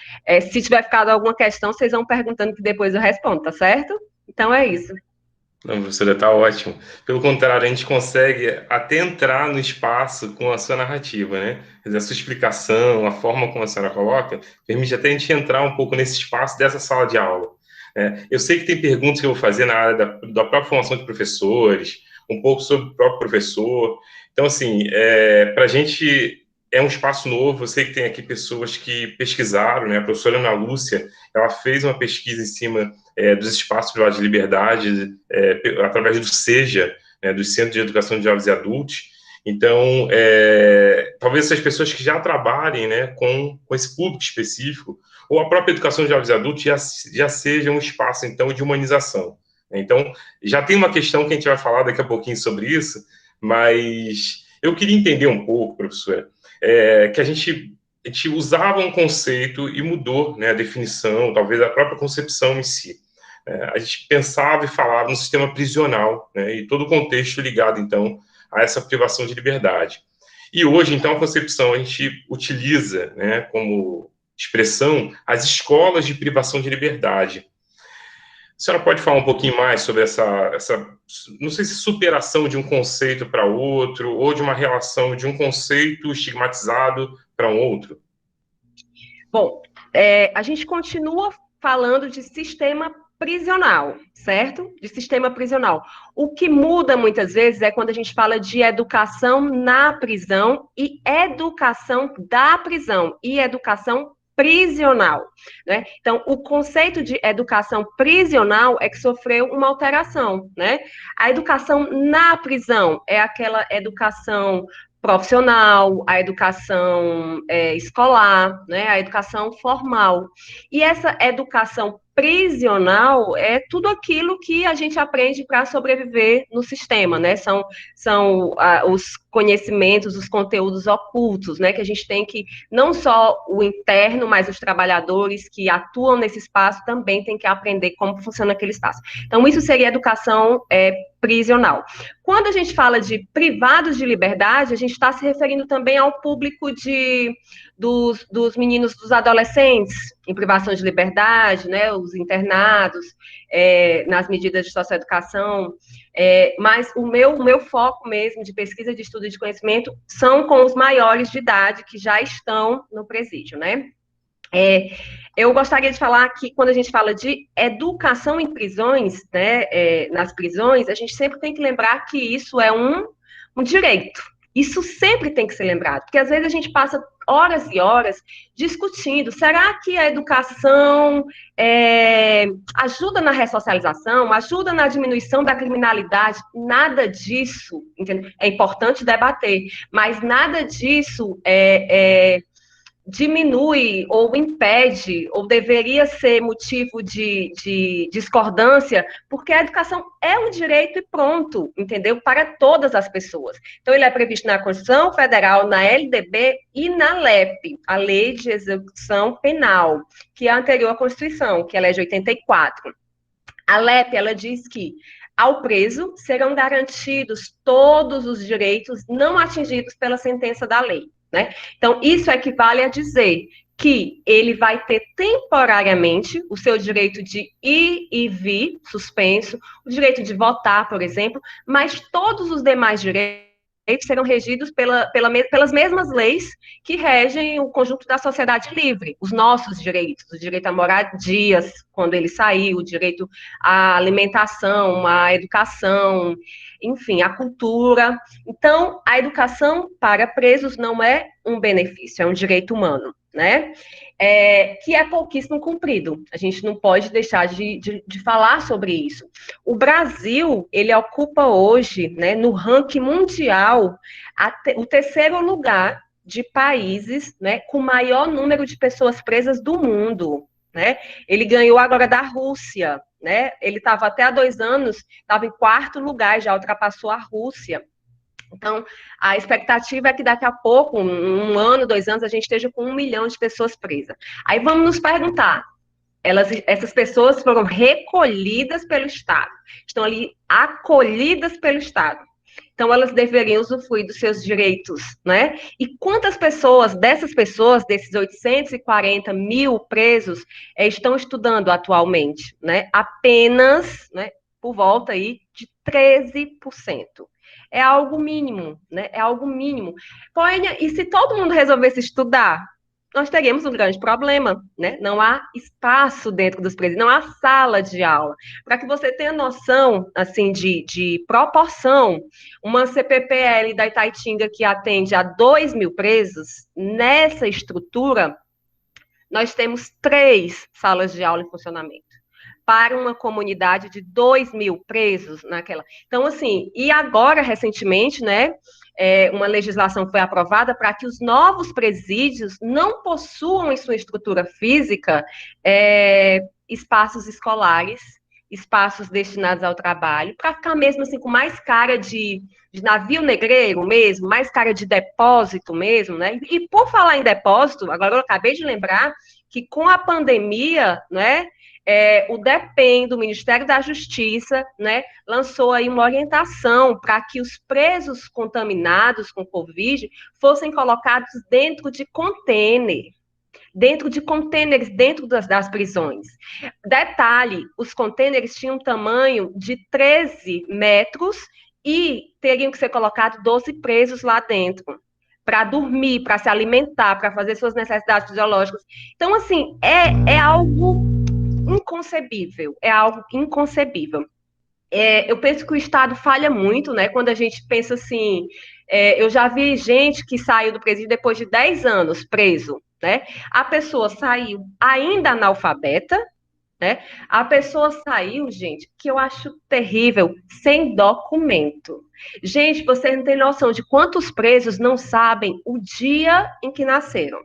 Se tiver ficado alguma questão, vocês vão perguntando que depois eu respondo, tá certo? Então é isso. Não, professora, está ótimo. Pelo contrário, a gente consegue até entrar no espaço com a sua narrativa, né? Quer dizer, a sua explicação, a forma como a senhora coloca, permite até a gente entrar um pouco nesse espaço dessa sala de aula. Eu sei que tem perguntas que eu vou fazer na área da própria formação de professores, um pouco sobre o próprio professor. Então, assim, para a gente é um espaço novo. Eu sei que tem aqui pessoas que pesquisaram, né? A professora Ana Lúcia, ela fez uma pesquisa em cima dos espaços privados de liberdade, através do SEJA, né, do Centro de Educação de Jovens e Adultos. Então, talvez essas pessoas que já trabalhem, né, com esse público específico, ou a própria educação de jovens e adultos já seja um espaço, então, de humanização. Então, já tem uma questão que a gente vai falar daqui a pouquinho sobre isso, mas eu queria entender um pouco, professora, que a gente usava um conceito e mudou, né, a definição, talvez a própria concepção em si. A gente pensava e falava no sistema prisional, né, e todo o contexto ligado, então, a essa privação de liberdade. E hoje, então, a concepção, a gente utiliza, né, como expressão as escolas de privação de liberdade. A senhora pode falar um pouquinho mais sobre essa não sei se superação de um conceito para outro, ou de uma relação de um conceito estigmatizado para um outro? Bom, a gente continua falando de sistema prisional, certo? De sistema prisional. O que muda muitas vezes é quando a gente fala de educação na prisão e educação da prisão e educação prisional, né? Então, o conceito de educação prisional é que sofreu uma alteração, né? A educação na prisão é aquela educação profissional, a educação escolar, né, a educação formal. E essa educação prisional é tudo aquilo que a gente aprende para sobreviver no sistema, né? São os conhecimentos, os conteúdos ocultos, né? Que a gente tem que, não só o interno, mas os trabalhadores que atuam nesse espaço também têm que aprender como funciona aquele espaço. Então, isso seria educação prisional. Quando a gente fala de privados de liberdade, a gente está se referindo também ao público dos meninos, dos adolescentes em privação de liberdade, né, os internados, nas medidas de socioeducação, mas o meu foco mesmo de pesquisa, de estudo e de conhecimento são com os maiores de idade que já estão no presídio, né? Eu gostaria de falar que, quando a gente fala de educação em prisões, né, nas prisões, a gente sempre tem que lembrar que isso é um direito. Isso sempre tem que ser lembrado, porque às vezes a gente passa horas e horas discutindo, será que a educação ajuda na ressocialização, ajuda na diminuição da criminalidade? Nada disso, entendeu? É importante debater, mas nada disso diminui ou impede, ou deveria ser motivo de discordância, porque a educação é um direito e pronto, entendeu? Para todas as pessoas. Então, ele é previsto na Constituição Federal, na LDB e na LEP, a Lei de Execução Penal, que é anterior à Constituição, que ela é de 84. A LEP, ela diz que ao preso serão garantidos todos os direitos não atingidos pela sentença da lei, né? Então, isso equivale a dizer que ele vai ter temporariamente o seu direito de ir e vir suspenso, o direito de votar, por exemplo, mas todos os demais direitos serão regidos pelas mesmas leis que regem o conjunto da sociedade livre, os nossos direitos, o direito a moradias, quando ele sair, o direito à alimentação, à educação, enfim, à cultura. Então, a educação para presos não é um benefício, é um direito humano, né? Que é pouquíssimo cumprido. A gente não pode deixar de falar sobre isso. O Brasil, ele ocupa hoje, né, no ranking mundial, o terceiro lugar de países, né, com maior número de pessoas presas do mundo, né? Ele ganhou agora da Rússia, né? Ele estava até há 2 anos, estava em 4º lugar, já ultrapassou a Rússia. Então, a expectativa é que daqui a pouco, 1 ano, 2 anos, a gente esteja com 1 milhão de pessoas presas. Aí vamos nos perguntar, essas pessoas foram recolhidas pelo Estado, estão ali acolhidas pelo Estado. Então, elas deveriam usufruir dos seus direitos, né? E quantas pessoas, desses 840 mil presos, estão estudando atualmente, né? Apenas, né, por volta aí de 13%. É algo mínimo, né? É algo mínimo. Poênia, e se todo mundo resolvesse estudar, nós teríamos um grande problema, né? Não há espaço dentro dos presídios, não há sala de aula. Para que você tenha noção, assim, de proporção, uma CPPL da Itaitinga que atende a 2.000 presos, nessa estrutura, nós temos 3 salas de aula em funcionamento para uma comunidade de 2.000 presos naquela. Então, assim, e agora, recentemente, né, uma legislação foi aprovada para que os novos presídios não possuam em sua estrutura física espaços escolares, espaços destinados ao trabalho, para ficar mesmo assim com mais cara de navio negreiro mesmo, mais cara de depósito mesmo, né? E por falar em depósito, agora eu acabei de lembrar que com a pandemia, né, o DEPEN, do Ministério da Justiça, né, lançou aí uma orientação para que os presos contaminados com Covid fossem colocados dentro de containers dentro das prisões. Detalhe, os containers tinham um tamanho de 13 metros e teriam que ser colocados 12 presos lá dentro, para dormir, para se alimentar, para fazer suas necessidades fisiológicas. Então, assim, é algo inconcebível, é algo inconcebível. Eu penso que o Estado falha muito, né, quando a gente pensa assim, eu já vi gente que saiu do presídio depois de 10 anos preso, né, a pessoa saiu ainda analfabeta, né, a pessoa saiu, gente, que eu acho terrível, sem documento. Gente, vocês não têm noção de quantos presos não sabem o dia em que nasceram.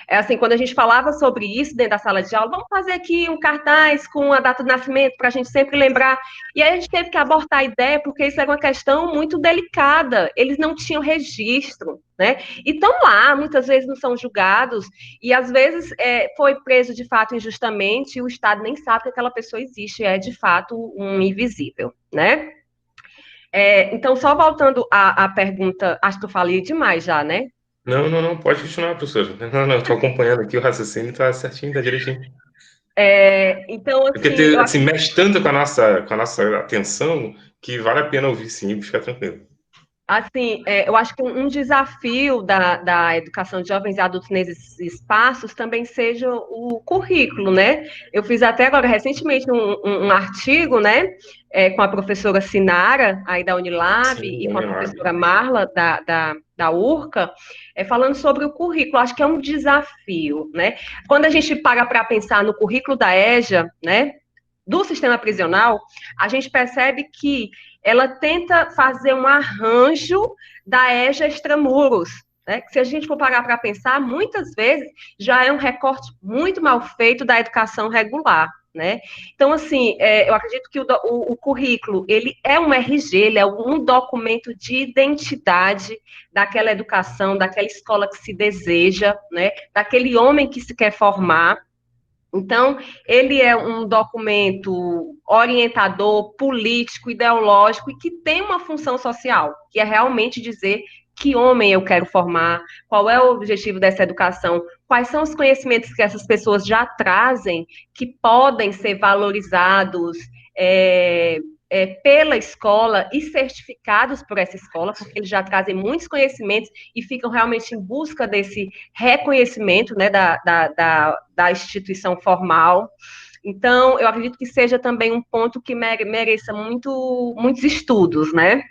É assim, quando a gente falava sobre isso dentro da sala de aula, vamos fazer aqui um cartaz com a data de nascimento para a gente sempre lembrar. E aí a gente teve que abortar a ideia, porque isso era uma questão muito delicada. Eles não tinham registro, né? E estão lá, muitas vezes não são julgados, e às vezes foi preso de fato injustamente, e o Estado nem sabe que aquela pessoa existe, é de fato um invisível, né? Então, só voltando à pergunta, acho que eu falei demais já, né? Não, não, não, pode continuar, professor. Não, não, estou acompanhando aqui o raciocínio, está certinho, está direitinho. Então, Porque assim, eu assim, mexe tanto com a nossa atenção que vale a pena ouvir sim, fica tranquilo. Assim, eu acho que um desafio da educação de jovens e adultos nesses espaços também seja o currículo, né? Eu fiz até agora, recentemente, um artigo, né, com a professora Sinara, aí da Unilab, Sim, e com a Leonardo. professora Marla, da URCA, falando sobre o currículo. Acho que é um desafio, né? Quando a gente para pensar no currículo da EJA, né, do sistema prisional, a gente percebe que ela tenta fazer um arranjo da EJA extramuros, né? Que se a gente for parar para pensar, muitas vezes já é um recorte muito mal feito da educação regular, né? Então, assim, eu acredito que o currículo, ele é um RG, ele é um documento de identidade daquela educação, daquela escola que se deseja, né? Daquele homem que se quer formar. Então, ele é um documento orientador, político, ideológico e que tem uma função social, que é realmente dizer que homem eu quero formar, qual é o objetivo dessa educação, quais são os conhecimentos que essas pessoas já trazem que podem ser valorizados pela escola e certificados por essa escola, porque eles já trazem muitos conhecimentos e ficam realmente em busca desse reconhecimento, né, da instituição formal. Então, eu acredito que seja também um ponto que mereça muitos estudos, né?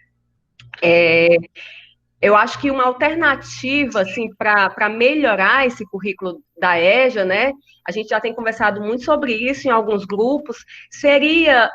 Eu acho que uma alternativa, assim, para melhorar esse currículo da EJA, né? A gente já tem conversado muito sobre isso em alguns grupos, seria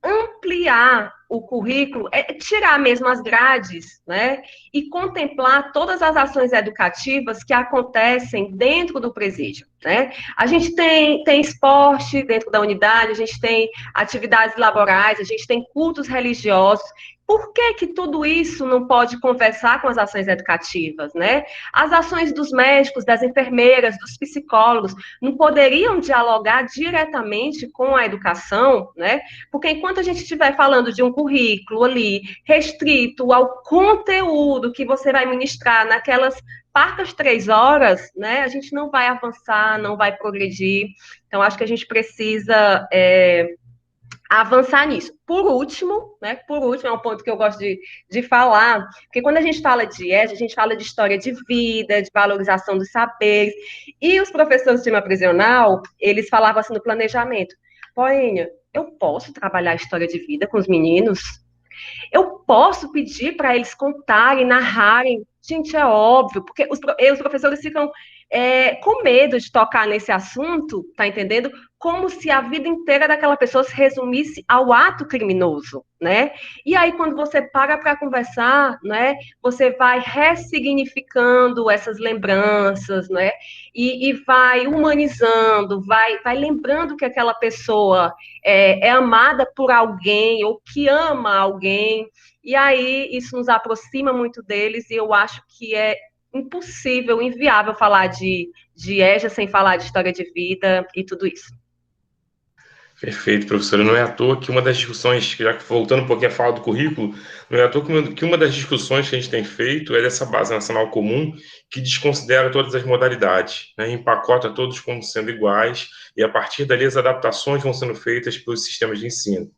ampliar o currículo, tirar mesmo as grades, né? E contemplar todas as ações educativas que acontecem dentro do presídio, né? A gente tem esporte dentro da unidade, a gente tem atividades laborais, a gente tem cultos religiosos. Por que tudo isso não pode conversar com as ações educativas, né? As ações dos médicos, das enfermeiras, dos psicólogos, não poderiam dialogar diretamente com a educação, né? Porque enquanto a gente estiver falando de um currículo ali restrito ao conteúdo que você vai ministrar naquelas parcas 3 horas, né? A gente não vai avançar, não vai progredir. Então, acho que a gente precisa avançar nisso. Por último, é um ponto que eu gosto de falar, porque quando a gente fala de EJA, a gente fala de história de vida, de valorização dos saberes, e os professores do sistema prisional, eles falavam assim no planejamento, Poênia, eu posso trabalhar a história de vida com os meninos? Eu posso pedir para eles contarem, narrarem? Gente, é óbvio, porque os professores ficam com medo de tocar nesse assunto, tá entendendo? Como se a vida inteira daquela pessoa se resumisse ao ato criminoso, né? E aí, quando você para conversar, né, você vai ressignificando essas lembranças, né? E vai humanizando, vai lembrando que aquela pessoa é amada por alguém ou que ama alguém, e aí isso nos aproxima muito deles, e eu acho que é impossível, inviável falar de EJA sem falar de história de vida e tudo isso. Perfeito, professora. Não é à toa que uma das discussões, já voltando um pouquinho a falar do currículo, não é à toa que uma das discussões que a gente tem feito é dessa base nacional comum que desconsidera todas as modalidades, né, empacota todos como sendo iguais e a partir dali as adaptações vão sendo feitas pelos sistemas de ensino.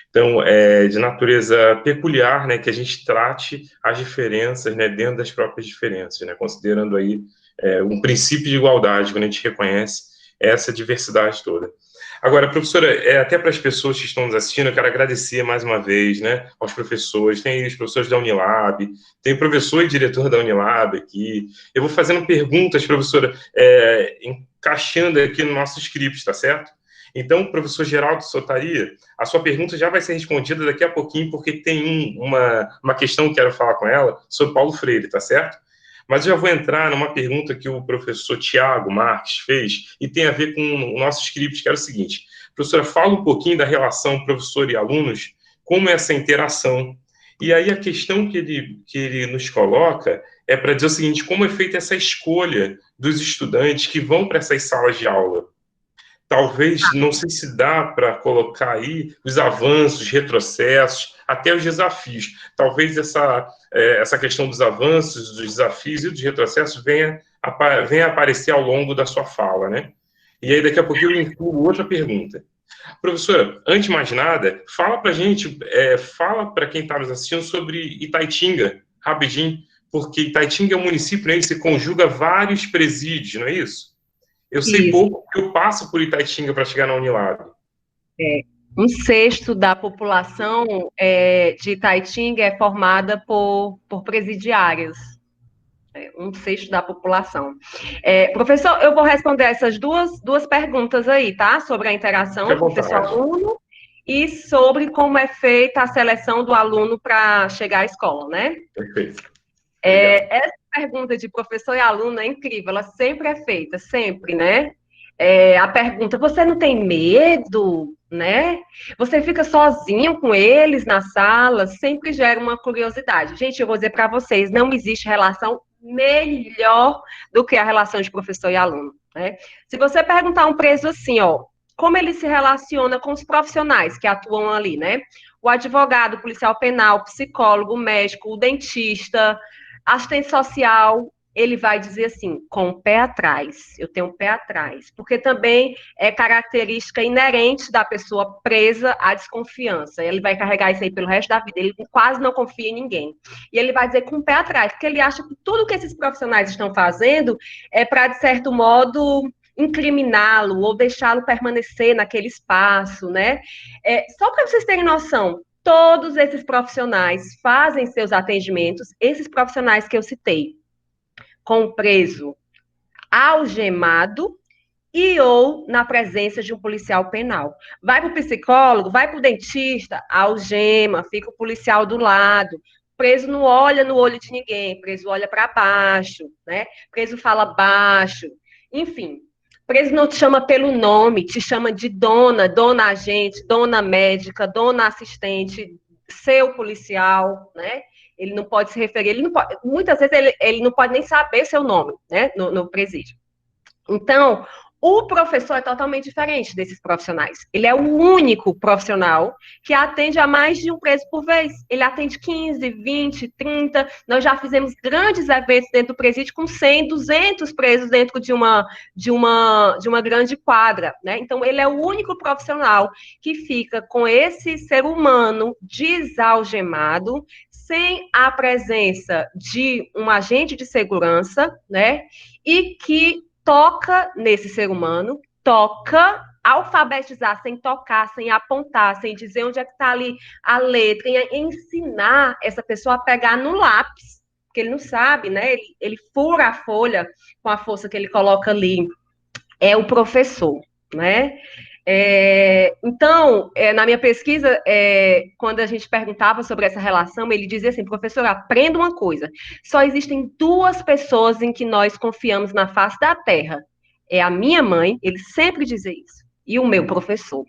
Então, é de natureza peculiar, né, que a gente trate as diferenças, né, dentro das próprias diferenças, né, considerando aí um princípio de igualdade, quando a gente reconhece essa diversidade toda. Agora, professora, até para as pessoas que estão nos assistindo, eu quero agradecer mais uma vez, né, aos professores, tem os professores da Unilab, tem o professor e diretor da Unilab aqui. Eu vou fazendo perguntas, professora, encaixando aqui no nosso script, tá certo? Então, professor Geraldo Sotaria, a sua pergunta já vai ser respondida daqui a pouquinho, porque tem uma questão que quero falar com ela sobre Paulo Freire, tá certo? Mas já vou entrar numa pergunta que o professor Tiago Marques fez e tem a ver com o nosso script, que era o seguinte: professora, fala um pouquinho da relação professor e alunos, como é essa interação. E aí a questão que ele nos coloca é para dizer o seguinte: como é feita essa escolha dos estudantes que vão para essas salas de aula? Talvez, não sei se dá para colocar aí os avanços, retrocessos, até os desafios. Talvez essa questão dos avanços, dos desafios e dos retrocessos venha aparecer ao longo da sua fala, né? E aí, daqui a pouco, eu incluo outra pergunta. Professora, antes de mais nada, fala para a gente, fala para quem está nos assistindo sobre Itaitinga, rapidinho, porque Itaitinga é um município, né, ele se conjuga vários presídios, não é isso? Eu sei Isso. pouco porque eu passo por Itaitinga para chegar na Unilab. Um sexto da população de Itaitinga é formada por presidiários. Um sexto da população. Professor, eu vou responder essas duas perguntas aí, tá? Sobre a interação professor-aluno e sobre como é feita a seleção do aluno para chegar à escola, né? Perfeito. Essa pergunta de professor e aluno é incrível, ela sempre é feita, sempre, né? A pergunta, você não tem medo, né? Você fica sozinho com eles na sala, sempre gera uma curiosidade. Gente, eu vou dizer para vocês, não existe relação melhor do que a relação de professor e aluno, né? Se você perguntar a um preso assim, ó, como ele se relaciona com os profissionais que atuam ali, né? O advogado, o policial penal, o psicólogo, o médico, o dentista, assistente social, ele vai dizer assim, com o pé atrás, eu tenho um pé atrás, porque também é característica inerente da pessoa presa à desconfiança, ele vai carregar isso aí pelo resto da vida, ele quase não confia em ninguém, e ele vai dizer com o pé atrás, porque ele acha que tudo que esses profissionais estão fazendo é para, de certo modo, incriminá-lo ou deixá-lo permanecer naquele espaço, né? Só para vocês terem noção, todos esses profissionais fazem seus atendimentos, esses profissionais que eu citei, com o preso algemado e ou na presença de um policial penal. Vai para o psicólogo, vai para o dentista, algema, fica o policial do lado. Preso não olha no olho de ninguém, preso olha para baixo, né? Preso fala baixo, enfim. Preso não te chama pelo nome, te chama de dona, dona agente, dona médica, dona assistente, seu policial, né? Ele não pode se referir, ele não pode, muitas vezes ele não pode nem saber seu nome, né, no presídio. Então, o professor é totalmente diferente desses profissionais. Ele é o único profissional que atende a mais de um preso por vez. Ele atende 15, 20, 30. Nós já fizemos grandes eventos dentro do presídio com 100, 200 presos dentro de uma grande quadra, né? Então, ele é o único profissional que fica com esse ser humano desalgemado, sem a presença de um agente de segurança, né? E que toca nesse ser humano, toca, alfabetizar sem tocar, sem apontar, sem dizer onde é que está ali a letra, e ensinar essa pessoa a pegar no lápis, porque ele não sabe, né? Ele fura a folha com a força que ele coloca ali. É o professor, né? Então, na minha pesquisa, quando a gente perguntava sobre essa relação, ele dizia assim, professor, aprenda uma coisa, só existem duas pessoas em que nós confiamos na face da terra, é a minha mãe, ele sempre dizia isso, e o meu professor,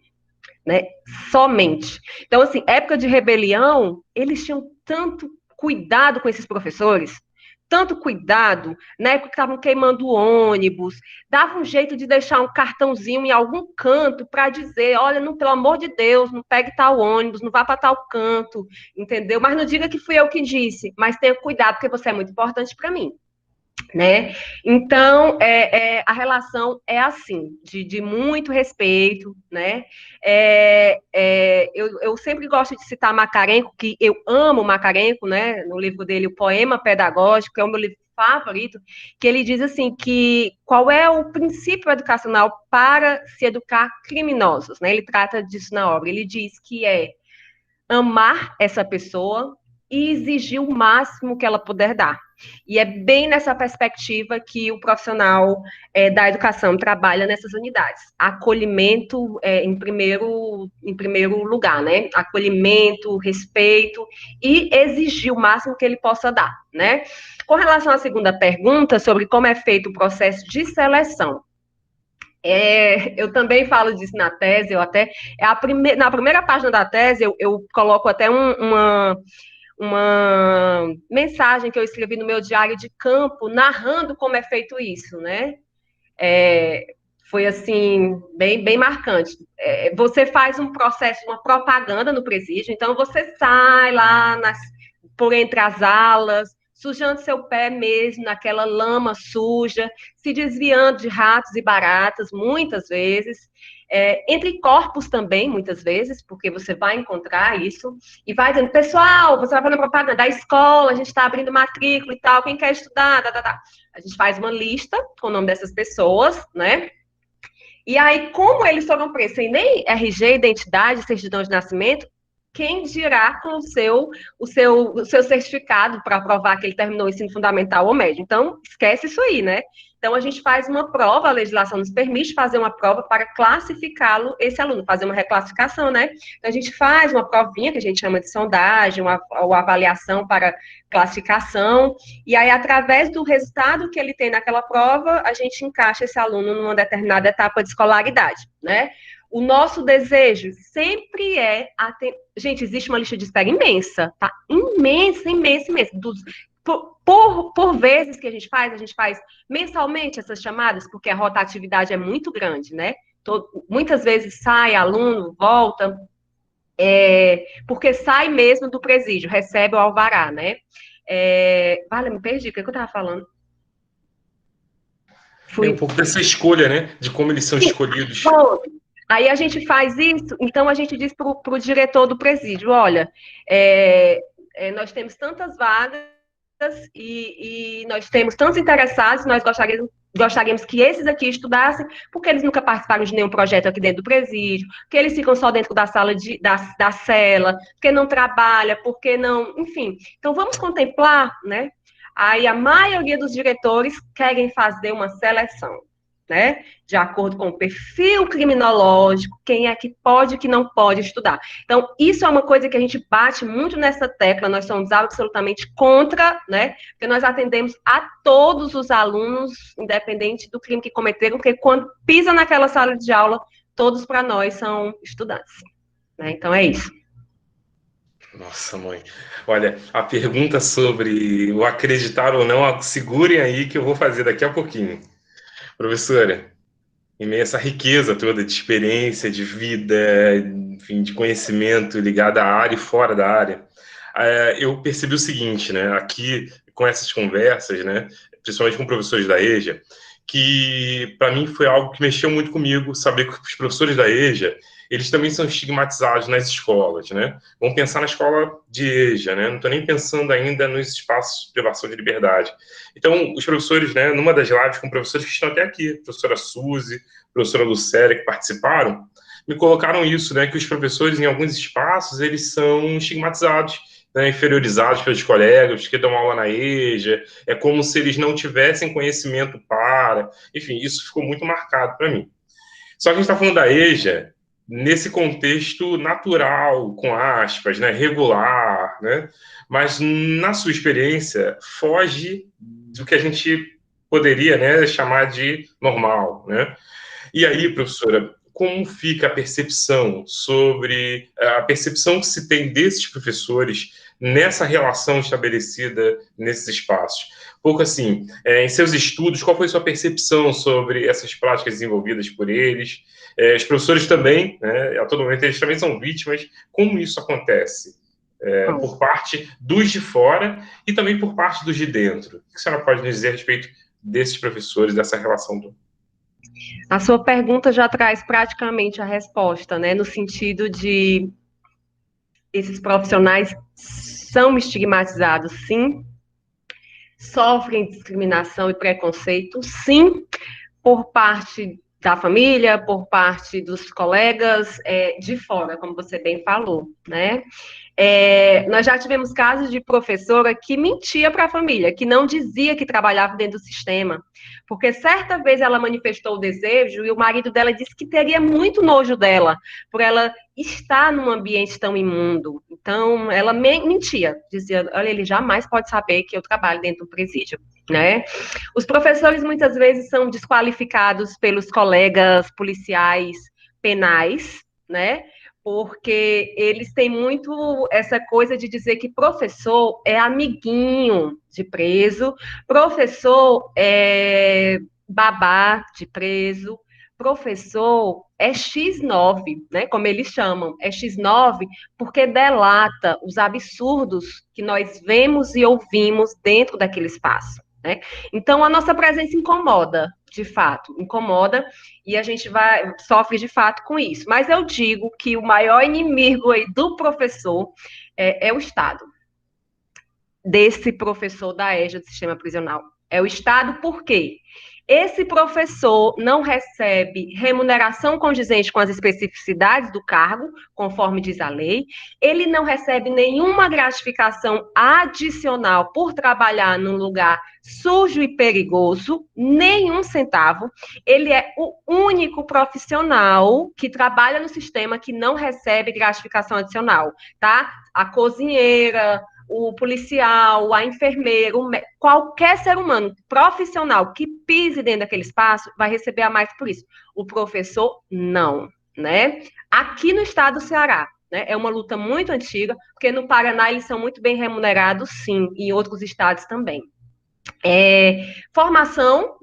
né? Somente. Então, assim, época de rebelião, eles tinham tanto cuidado com esses professores, tanto cuidado, né, porque estavam queimando ônibus, dava um jeito de deixar um cartãozinho em algum canto para dizer, olha, não, pelo amor de Deus, não pegue tal ônibus, não vá para tal canto, entendeu? Mas não diga que fui eu que disse, mas tenha cuidado, porque você é muito importante para mim. Né? Então, a relação é assim, de muito respeito, né? Eu sempre gosto de citar Macarenco, que eu amo Macarenco, né? No livro dele, O Poema Pedagógico, que é o meu livro favorito, que ele diz assim, que qual é o princípio educacional para se educar criminosos, né? Ele trata disso na obra, ele diz que é amar essa pessoa e exigir o máximo que ela puder dar. E é bem nessa perspectiva que o profissional da educação trabalha nessas unidades. Acolhimento em primeiro lugar, né? Acolhimento, respeito e exigir o máximo que ele possa dar, né? Com relação à segunda pergunta, sobre como é feito o processo de seleção, eu também falo disso na tese, na primeira página da tese, eu coloco até uma mensagem que eu escrevi no meu diário de campo, narrando como é feito isso, né? Foi, assim, bem marcante. Você faz um processo, uma propaganda no presídio, então você sai lá por entre as alas, sujando seu pé mesmo naquela lama suja, se desviando de ratos e baratas, muitas vezes, entre corpos também, muitas vezes, porque você vai encontrar isso, e vai dizendo, pessoal, você vai fazendo propaganda da escola, a gente está abrindo matrícula e tal, quem quer estudar, A gente faz uma lista com o nome dessas pessoas, né? E aí, como eles foram presos sem nem RG, identidade, certidão de nascimento, quem dirá com o seu certificado para provar que ele terminou o ensino fundamental ou médio? Então, esquece isso aí, né? Então, a gente faz uma prova, a legislação nos permite fazer uma prova para classificá-lo, esse aluno, fazer uma reclassificação, né? Então, a gente faz uma provinha, que a gente chama de sondagem, uma avaliação para classificação, e aí, através do resultado que ele tem naquela prova, a gente encaixa esse aluno numa determinada etapa de escolaridade, né? O nosso desejo sempre é... Gente, existe uma lista de espera imensa, tá? Imensa. Por vezes que a gente faz mensalmente essas chamadas, porque a rotatividade é muito grande, né? Muitas vezes sai aluno, volta, porque sai mesmo do presídio, recebe o alvará, né? Vale, me perdi, o que eu estava falando? Um pouco dessa escolha, né? De como eles são escolhidos. Bom, aí a gente faz isso, então a gente diz para o diretor do presídio, olha, nós temos tantas vagas e nós temos tantos interessados, nós gostaríamos que esses aqui estudassem, porque eles nunca participaram de nenhum projeto aqui dentro do presídio, porque eles ficam só dentro da sala da cela, porque não trabalha, porque não, enfim. Então vamos contemplar, né? Aí a maioria dos diretores querem fazer uma seleção, né? De acordo com o perfil criminológico, quem é que pode e que não pode estudar. Então, isso é uma coisa que a gente bate muito nessa tecla, nós somos absolutamente contra, né? Porque nós atendemos a todos os alunos, independente do crime que cometeram, porque quando pisa naquela sala de aula, todos para nós são estudantes, né? Então, é isso. Nossa, mãe. Olha, a pergunta sobre o acreditar ou não, segurem aí que eu vou fazer daqui a pouquinho. Professora, em meio a essa riqueza toda de experiência, de vida, enfim, de conhecimento ligado à área e fora da área, eu percebi o seguinte, né, aqui com essas conversas, né, principalmente com professores da EJA, que para mim foi algo que mexeu muito comigo, saber que os professores da EJA, eles também são estigmatizados nas escolas, né? Vamos pensar na escola de EJA, né? Não estou nem pensando ainda nos espaços de privação de liberdade. Então, os professores, né, numa das lives com professores que estão até aqui, professora Suzy, professora Lucélia, que participaram, me colocaram isso, né, que os professores, em alguns espaços, eles são estigmatizados, né, inferiorizados pelos colegas que dão aula na EJA, é como se eles não tivessem conhecimento para... Enfim, isso ficou muito marcado para mim. Só que a gente está falando da EJA nesse contexto natural, com aspas, né, regular, né, mas na sua experiência foge do que a gente poderia, né, chamar de normal, né? E aí, professora, como fica a percepção sobre a percepção que se tem desses professores nessa relação estabelecida nesses espaços? Pouco assim, em seus estudos, qual foi a sua percepção sobre essas práticas desenvolvidas por eles? Os professores também, né, a todo momento, eles também são vítimas. Como isso acontece? Por parte dos de fora e também por parte dos de dentro. O que a senhora pode nos dizer a respeito desses professores, dessa relação do... A sua pergunta já traz praticamente a resposta, né? No sentido de esses profissionais são estigmatizados, sim, sofrem discriminação e preconceito, sim, por parte da família, por parte dos colegas de fora, como você bem falou, né? Nós já tivemos casos de professora que mentia para a família, que não dizia que trabalhava dentro do sistema, porque certa vez ela manifestou o desejo e o marido dela disse que teria muito nojo dela, por ela estar num ambiente tão imundo. Então, ela mentia, dizia, olha, ele jamais pode saber que eu trabalho dentro do presídio, né? Os professores muitas vezes são desqualificados pelos colegas policiais penais, né? Porque eles têm muito essa coisa de dizer que professor é amiguinho de preso, professor é babá de preso, professor é X9, né, como eles chamam, é X9 porque delata os absurdos que nós vemos e ouvimos dentro daquele espaço, né? Então, a nossa presença incomoda, de fato, incomoda, e a gente sofre de fato com isso. Mas eu digo que o maior inimigo aí do professor é o Estado, desse professor da EJA, do sistema prisional. É o Estado, por quê? Esse professor não recebe remuneração condizente com as especificidades do cargo, conforme diz a lei. Ele não recebe nenhuma gratificação adicional por trabalhar num lugar sujo e perigoso, nenhum centavo. Ele é o único profissional que trabalha no sistema que não recebe gratificação adicional, tá? A cozinheira, o policial, a enfermeira, qualquer ser humano profissional que pise dentro daquele espaço vai receber a mais por isso. O professor, não, né? Aqui no estado do Ceará, né, é uma luta muito antiga, porque no Paraná eles são muito bem remunerados, sim, e em outros estados também. Formação,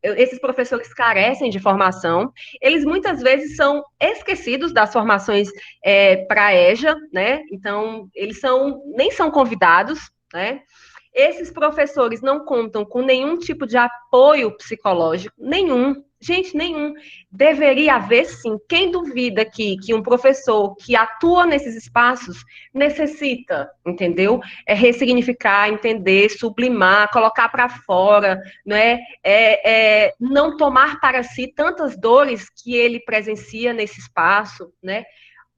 esses professores carecem de formação, eles muitas vezes são esquecidos das formações para a EJA, né? Então, eles nem são convidados, né? Esses professores não contam com nenhum tipo de apoio psicológico, nenhum. Gente, nenhum. Deveria haver, sim. Quem duvida que um professor que atua nesses espaços necessita, entendeu? Ressignificar, entender, sublimar, colocar para fora, né? Não tomar para si tantas dores que ele presencia nesse espaço, né?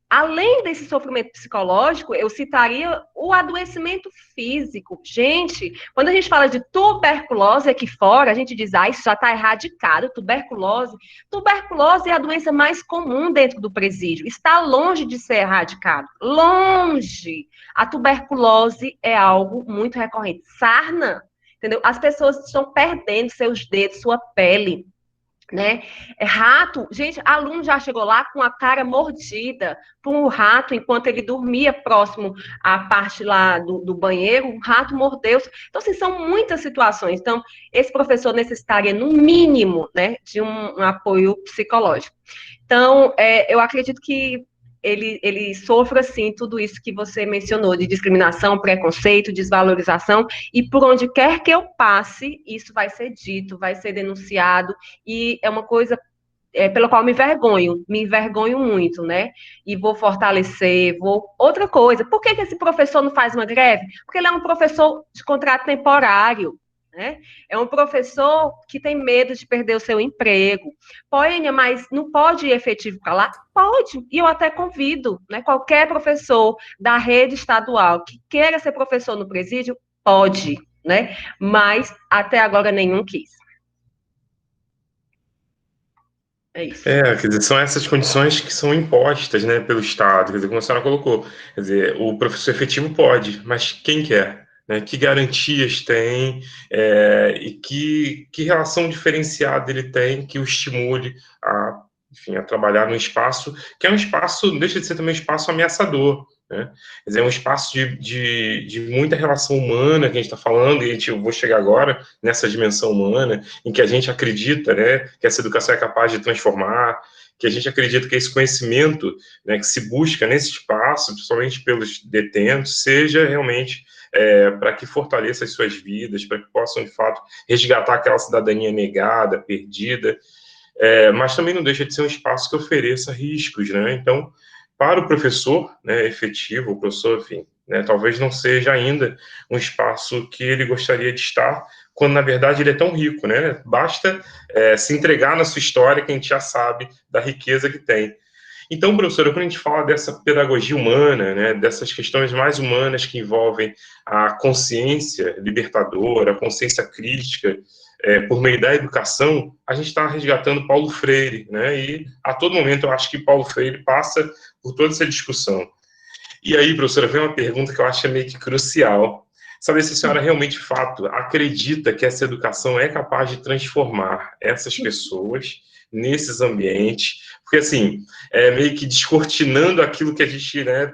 Além desse sofrimento psicológico, eu citaria o adoecimento físico. Gente, quando a gente fala de tuberculose aqui fora, a gente diz, isso já está erradicado, tuberculose. Tuberculose é a doença mais comum dentro do presídio. Está longe de ser erradicado. Longe. A tuberculose é algo muito recorrente. Sarna, entendeu? As pessoas estão perdendo seus dedos, sua pele, né? Rato, gente, aluno já chegou lá com a cara mordida por um rato enquanto ele dormia próximo à parte lá do banheiro, um rato mordeu. Então, assim, são muitas situações. Então, esse professor necessitaria, no mínimo, né, de um apoio psicológico. Então, eu acredito que ele sofre, assim, tudo isso que você mencionou, de discriminação, preconceito, desvalorização, e por onde quer que eu passe, isso vai ser dito, vai ser denunciado, e é uma coisa pela qual me envergonho muito, né? E vou fortalecer, Outra coisa, por que esse professor não faz uma greve? Porque ele é um professor de contrato temporário, né? É um professor que tem medo de perder o seu emprego. Poênia, mas não pode ir efetivo para lá? Pode, e eu até convido, né? Qualquer professor da rede estadual que queira ser professor no presídio, pode, né? Mas até agora nenhum quis. É isso. Quer dizer, são essas condições que são impostas, né, pelo Estado. Quer dizer, como a senhora colocou, quer dizer, o professor efetivo pode, mas quem quer? Né? Que garantias tem e que relação diferenciada ele tem que o estimule enfim, a trabalhar num espaço que é um espaço, não deixa de ser também um espaço ameaçador, né? Quer dizer, é um espaço de muita relação humana que a gente está falando, e eu vou chegar agora nessa dimensão humana, em que a gente acredita, né, que essa educação é capaz de transformar, que a gente acredita que esse conhecimento, né, que se busca nesse espaço, principalmente pelos detentos, seja realmente para que fortaleça as suas vidas, para que possam, de fato, resgatar aquela cidadania negada, perdida, mas também não deixa de ser um espaço que ofereça riscos, né? Então, para o professor, né, efetivo, o professor, enfim, né, talvez não seja ainda um espaço que ele gostaria de estar, quando, na verdade, ele é tão rico, né? Basta se entregar na sua história que a gente já sabe da riqueza que tem. Então, professora, quando a gente fala dessa pedagogia humana, né, dessas questões mais humanas que envolvem a consciência libertadora, a consciência crítica, por meio da educação, a gente está resgatando Paulo Freire, né, e a todo momento eu acho que Paulo Freire passa por toda essa discussão. E aí, professora, vem uma pergunta que eu acho meio que crucial. Saber se a senhora realmente, de fato, acredita que essa educação é capaz de transformar essas pessoas nesses ambientes, porque, assim, meio que descortinando aquilo que a gente, né,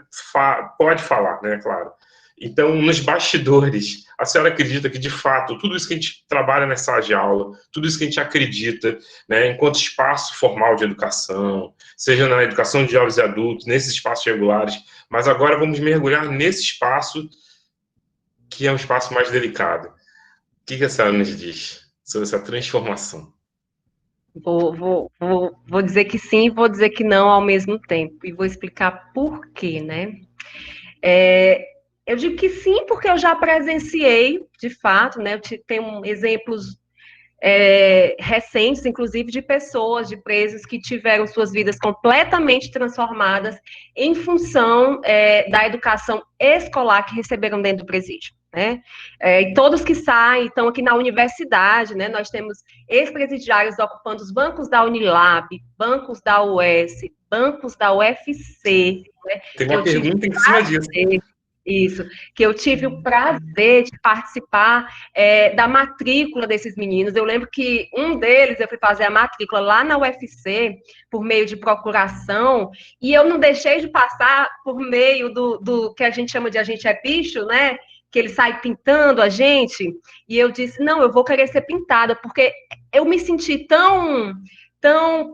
pode falar, né, claro. Então, nos bastidores, a senhora acredita que, de fato, tudo isso que a gente trabalha na sala de aula, tudo isso que a gente acredita, né, enquanto espaço formal de educação, seja na educação de jovens e adultos, nesses espaços regulares, mas agora vamos mergulhar nesse espaço que é um espaço mais delicado. O que a senhora nos diz sobre essa transformação? Vou dizer que sim, vou dizer que não ao mesmo tempo, e vou explicar por quê, né? Eu digo que sim, porque eu já presenciei, de fato, né? Eu tenho exemplos recentes, inclusive, de pessoas, de presos que tiveram suas vidas completamente transformadas em função da educação escolar que receberam dentro do presídio. Né? E todos que saem estão aqui na universidade, né? Nós temos ex-presidiários ocupando os bancos da Unilab, bancos da UES, bancos da UFC. Né? Tem uma pergunta em cima disso. Isso, que eu tive o prazer de participar da matrícula desses meninos. Eu lembro que um deles, eu fui fazer a matrícula lá na UFC, por meio de procuração, e eu não deixei de passar por meio do que a gente chama de agente é bicho, né? Que ele sai pintando a gente, e eu disse, não, eu vou querer ser pintada, porque eu me senti tão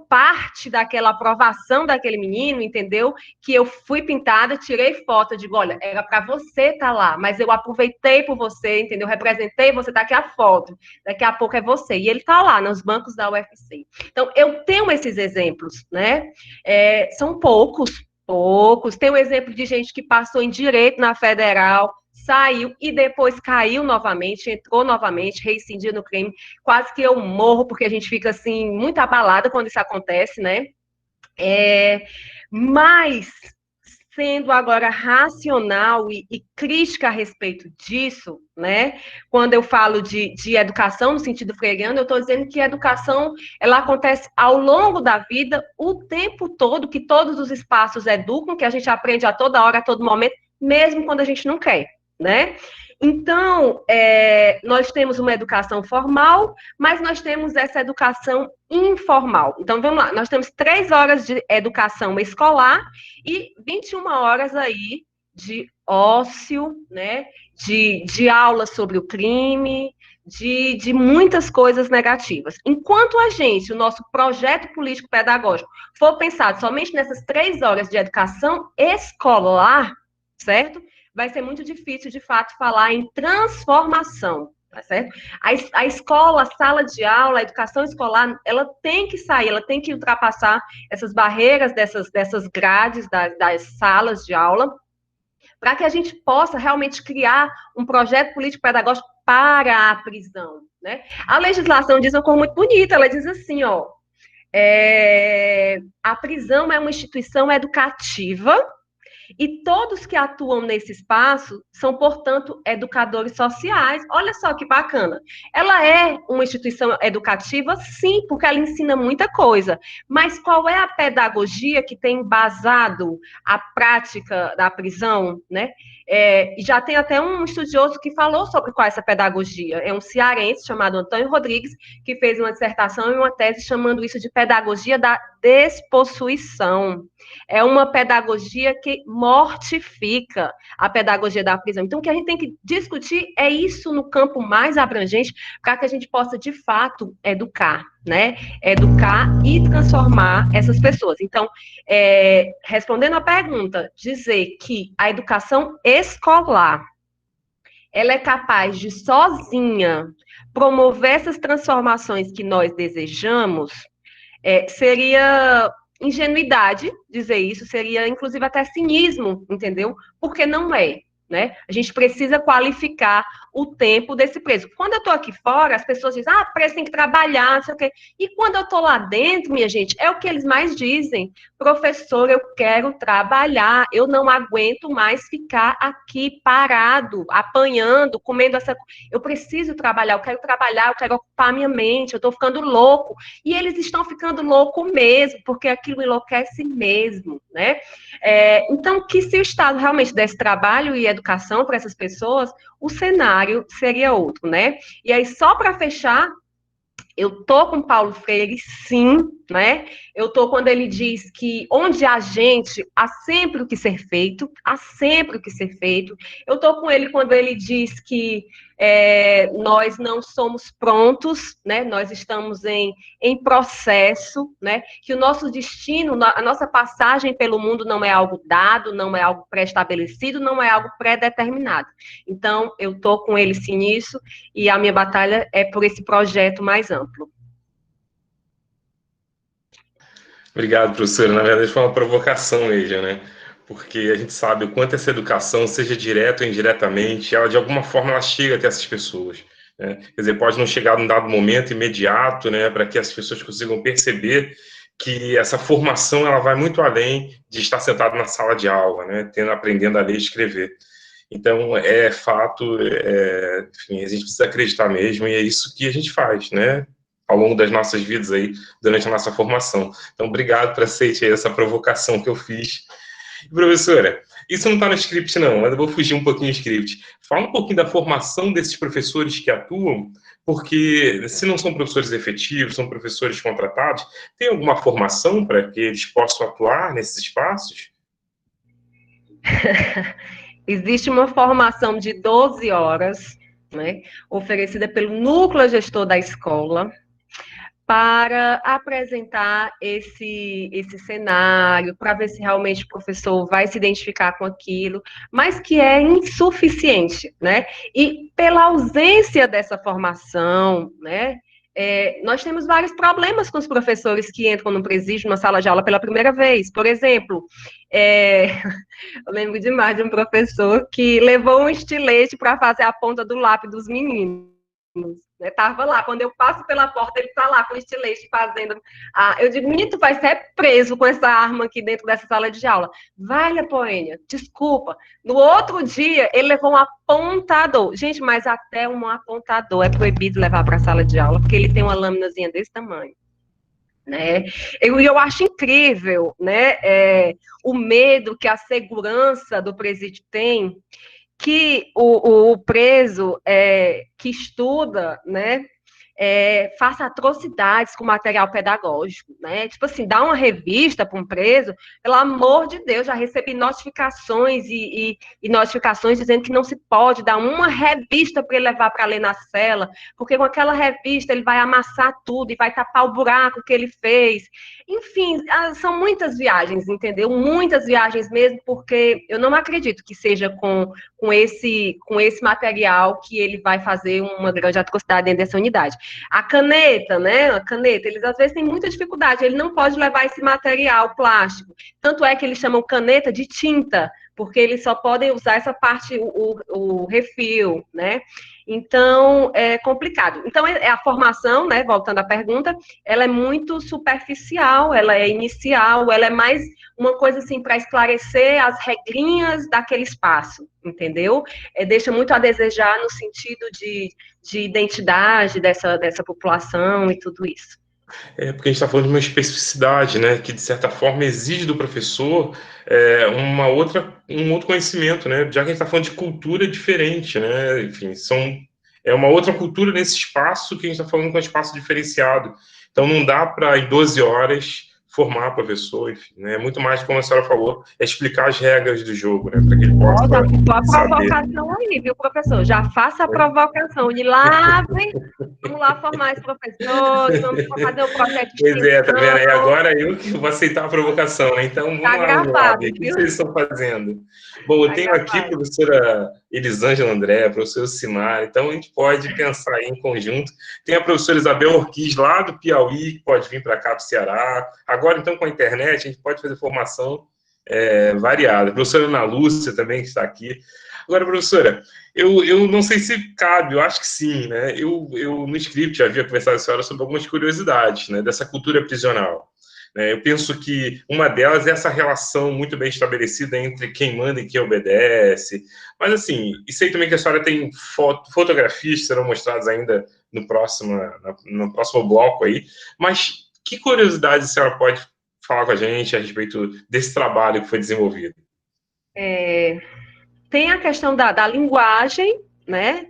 parte daquela aprovação daquele menino, entendeu? Que eu fui pintada, tirei foto, digo, olha, era para você estar lá, mas eu aproveitei por você, entendeu? Representei, você tá aqui a foto, daqui a pouco é você. E ele tá lá, nos bancos da UFC. Então, eu tenho esses exemplos, né? São poucos. Tem o exemplo de gente que passou em direito na federal, saiu e depois caiu novamente, entrou novamente, reincidiu no crime. Quase que eu morro, porque a gente fica, assim, muito abalada quando isso acontece, né? Mas, sendo agora racional e crítica a respeito disso, né? Quando eu falo de educação no sentido freiriano, eu estou dizendo que a educação, ela acontece ao longo da vida, o tempo todo, que todos os espaços educam, que a gente aprende a toda hora, a todo momento, mesmo quando a gente não quer. Né? Então, nós temos uma educação formal, mas nós temos essa educação informal. Então, vamos lá, nós temos 3 horas de educação escolar e 21 horas aí de ócio, né? De aulas sobre o crime, de muitas coisas negativas. Enquanto o nosso projeto político-pedagógico, for pensado somente nessas 3 horas de educação escolar, certo? Vai ser muito difícil, de fato, falar em transformação, tá certo? A escola, a sala de aula, a educação escolar, ela tem que sair, ela tem que ultrapassar essas barreiras dessas grades das salas de aula, para que a gente possa realmente criar um projeto político-pedagógico para a prisão, né? A legislação diz uma coisa muito bonita, ela diz assim, ó, a prisão é uma instituição educativa e todos que atuam nesse espaço são, portanto, educadores sociais. Olha só que bacana. Ela é uma instituição educativa, sim, porque ela ensina muita coisa. Mas qual é a pedagogia que tem embasado a prática da prisão, né? Já tem até um estudioso que falou sobre qual é essa pedagogia. É um cearense chamado Antônio Rodrigues, que fez uma dissertação e uma tese chamando isso de pedagogia da despossuição. É uma pedagogia que mortifica a pedagogia da prisão. Então, o que a gente tem que discutir é isso no campo mais abrangente, para que a gente possa, de fato, educar, né? Educar e transformar essas pessoas. Então, respondendo à pergunta, dizer que a educação escolar, ela é capaz de, sozinha, promover essas transformações que nós desejamos, seria ingenuidade dizer isso, seria inclusive até cinismo, entendeu? Porque não é. né? A gente precisa qualificar o tempo desse preso. Quando eu estou aqui fora, as pessoas dizem, preso tem que trabalhar, não sei o quê. E quando eu estou lá dentro, minha gente, é o que eles mais dizem. Professor, eu quero trabalhar, eu não aguento mais ficar aqui parado, apanhando, comendo essa... Eu preciso trabalhar, eu quero ocupar minha mente, eu estou ficando louco. E eles estão ficando loucos mesmo, porque aquilo enlouquece mesmo, né? Então, que se o Estado realmente desse trabalho e educação para essas pessoas, o cenário seria outro, né? E aí, só para fechar, eu tô com Paulo Freire, sim, né? Eu tô quando ele diz que onde há gente, há sempre o que ser feito, há sempre o que ser feito. Eu tô com ele quando ele diz que nós não somos prontos, né? Nós estamos em processo, né? Que o nosso destino, a nossa passagem pelo mundo não é algo dado, não é algo pré-estabelecido, não é algo pré-determinado. Então, eu tô com ele sim nisso, e a minha batalha é por esse projeto mais amplo. Obrigado, professora. Na verdade, foi uma provocação mesmo, né? Porque a gente sabe o quanto essa educação, seja direta ou indiretamente, ela de alguma forma ela chega até essas pessoas, né? Quer dizer, pode não chegar num dado momento imediato, né, para que as pessoas consigam perceber que essa formação ela vai muito além de estar sentado na sala de aula, né, aprendendo a ler e escrever. Então, é fato, enfim, a gente precisa acreditar mesmo, e é isso que a gente faz, né, ao longo das nossas vidas aí, durante a nossa formação. Então, obrigado por aceitar essa provocação que eu fiz. E, professora, isso não está no script, não, mas eu vou fugir um pouquinho do script. Fala um pouquinho da formação desses professores que atuam, porque se não são professores efetivos, são professores contratados, tem alguma formação para que eles possam atuar nesses espaços? Existe uma formação de 12 horas, né, oferecida pelo núcleo gestor da escola, para apresentar esse cenário, para ver se realmente o professor vai se identificar com aquilo, mas que é insuficiente, né? E pela ausência dessa formação, né? Nós temos vários problemas com os professores que entram no presídio, numa sala de aula pela primeira vez. Por exemplo, eu lembro demais de um professor que levou um estilete para fazer a ponta do lápis dos meninos. Estava lá, quando eu passo pela porta, ele está lá com o estilete fazendo. Eu digo, menino, tu vai ser preso com essa arma aqui dentro dessa sala de aula. Vai, Lepoênia, desculpa. No outro dia, ele levou um apontador. Gente, mas até um apontador é proibido levar para a sala de aula, porque ele tem uma lâminazinha desse tamanho. Né? Eu acho incrível, né, o medo que a segurança do presídio tem, que o preso que estuda, né, faça atrocidades com material pedagógico, né? Tipo assim, dá uma revista para um preso, pelo amor de Deus, já recebi notificações e notificações dizendo que não se pode dar uma revista para ele levar para ler na cela, porque com aquela revista ele vai amassar tudo e vai tapar o buraco que ele fez. Enfim, são muitas viagens, entendeu? Muitas viagens mesmo, porque eu não acredito que seja com esse material que ele vai fazer uma grande atrocidade dentro dessa unidade. A caneta, né? A caneta, eles às vezes têm muita dificuldade, ele não pode levar esse material plástico. Tanto é que eles chamam caneta de tinta, porque eles só podem usar essa parte, o refil, né? Então, é complicado. Então, a formação, né, voltando à pergunta, ela é muito superficial, ela é inicial, ela é mais uma coisa assim para esclarecer as regrinhas daquele espaço, entendeu? Deixa muito a desejar no sentido de identidade dessa população e tudo isso. Porque a gente está falando de uma especificidade, né, que de certa forma exige do professor um outro conhecimento, né, já que a gente está falando de cultura diferente, né, enfim, é uma outra cultura nesse espaço que a gente está falando com um espaço diferenciado. Então não dá para em 12 horas formar professor, enfim, né, é muito mais, como a senhora falou, explicar as regras do jogo, né, para que ele possa já a provocação aí, viu, professor? Já faça a provocação de lá, vamos lá formar esse professor, vamos fazer um projeto de Pois tá vendo? Aí agora eu que vou aceitar a provocação, né? Então vamos lá, ver o que vocês estão fazendo. Bom, eu tenho aqui a professora Elisângela André, a professora Simar, então a gente pode pensar aí em conjunto. Tem a professora Isabel Orquiz, lá do Piauí, que pode vir para cá, para o Ceará. Agora, então, com a internet, a gente pode fazer formação variada. A professora Ana Lúcia também está aqui. Agora, professora, eu não sei se cabe, eu acho que sim, né? Eu no script já havia conversado com a senhora sobre algumas curiosidades, né, dessa cultura prisional. Eu penso que uma delas é essa relação muito bem estabelecida entre quem manda e quem obedece. Mas, assim, e sei também que a senhora tem fotografias que serão mostradas ainda no próximo bloco aí. Mas que curiosidade a senhora pode falar com a gente a respeito desse trabalho que foi desenvolvido? Tem a questão da linguagem, né?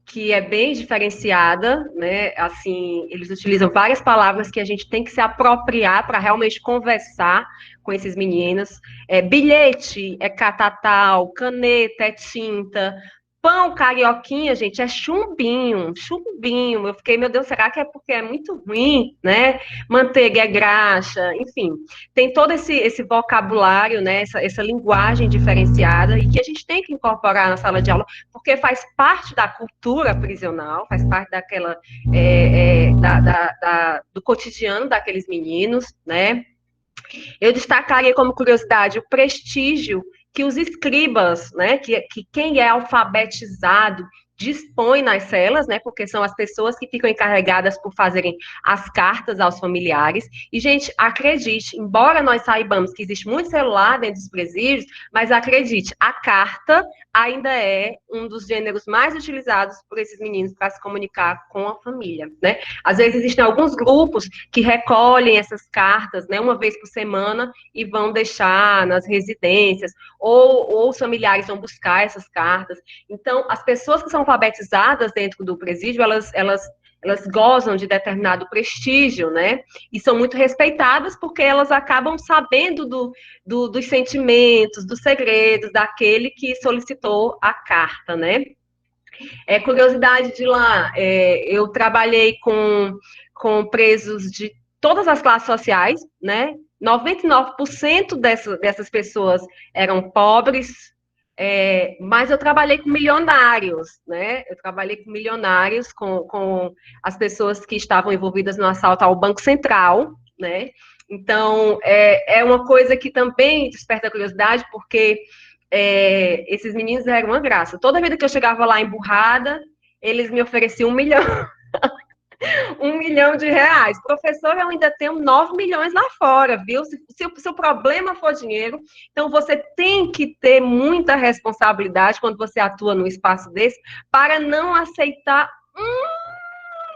Que é bem diferenciada, né? Assim, eles utilizam várias palavras que a gente tem que se apropriar para realmente conversar com esses meninos. Bilhete é catatal, caneta é tinta, pão carioquinha, gente, é chumbinho, chumbinho. Eu fiquei, meu Deus, será que é porque é muito ruim, né? Manteiga é graxa, enfim. Tem todo esse vocabulário, né? Essa linguagem diferenciada e que a gente tem que incorporar na sala de aula, porque faz parte da cultura prisional, faz parte daquela do cotidiano daqueles meninos, né? Eu destacaria como curiosidade o prestígio que os escribas, né, que quem é alfabetizado dispõe nas celas, né, porque são as pessoas que ficam encarregadas por fazerem as cartas aos familiares. E, gente, acredite, embora nós saibamos que existe muito celular dentro dos presídios, mas acredite, a carta ainda é um dos gêneros mais utilizados por esses meninos para se comunicar com a família, né? Às vezes existem alguns grupos que recolhem essas cartas, né, uma vez por semana e vão deixar nas residências, ou os familiares vão buscar essas cartas. Então, as pessoas que são alfabetizadas dentro do presídio, elas gozam de determinado prestígio, né? E são muito respeitadas porque elas acabam sabendo dos sentimentos, dos segredos daquele que solicitou a carta, né? Curiosidade de lá, eu trabalhei com presos de todas as classes sociais, né? 99% dessas pessoas eram pobres, mas eu trabalhei com milionários, né? Eu trabalhei com milionários, com as pessoas que estavam envolvidas no assalto ao Banco Central, né? Então, é uma coisa que também desperta curiosidade, porque esses meninos eram uma graça. Toda vida que eu chegava lá emburrada, eles me ofereciam 1 milhão. 1 milhão de reais. Professor, eu ainda tenho 9 milhões lá fora, viu? Se o problema for dinheiro, então você tem que ter muita responsabilidade quando você atua num espaço desse para não aceitar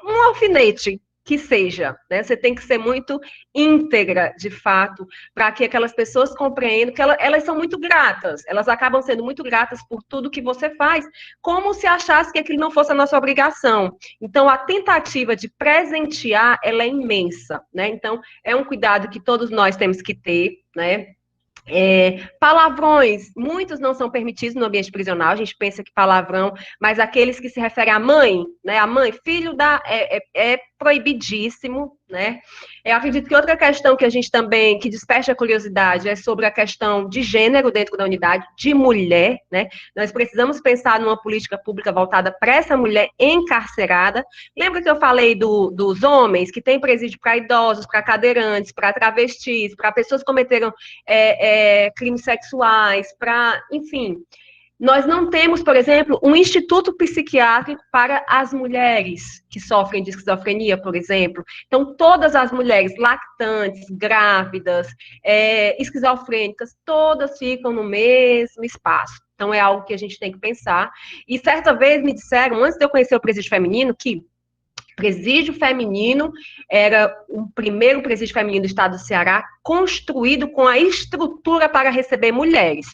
um alfinete que seja, né? Você tem que ser muito íntegra, de fato, para que aquelas pessoas compreendam que elas são muito gratas, elas acabam sendo muito gratas por tudo que você faz, como se achasse que aquilo não fosse a nossa obrigação. Então, a tentativa de presentear, ela é imensa, né? Então, é um cuidado que todos nós temos que ter, né? Palavrões, muitos não são permitidos no ambiente prisional, a gente pensa que palavrão, mas aqueles que se referem à mãe, né, a mãe, filho da, é proibidíssimo, né? Eu acredito que outra questão que a gente também, que desperta a curiosidade, é sobre a questão de gênero dentro da unidade, de mulher, né? Nós precisamos pensar numa política pública voltada para essa mulher encarcerada. Lembra que eu falei dos homens, que tem presídio para idosos, para cadeirantes, para travestis, para pessoas que cometeram crimes sexuais, para, enfim... Nós não temos, por exemplo, um instituto psiquiátrico para as mulheres que sofrem de esquizofrenia, por exemplo. Então, todas as mulheres lactantes, grávidas, esquizofrênicas, todas ficam no mesmo espaço. Então, é algo que a gente tem que pensar. E certa vez me disseram, antes de eu conhecer o presídio feminino, que presídio feminino era o primeiro presídio feminino do estado do Ceará construído com a estrutura para receber mulheres.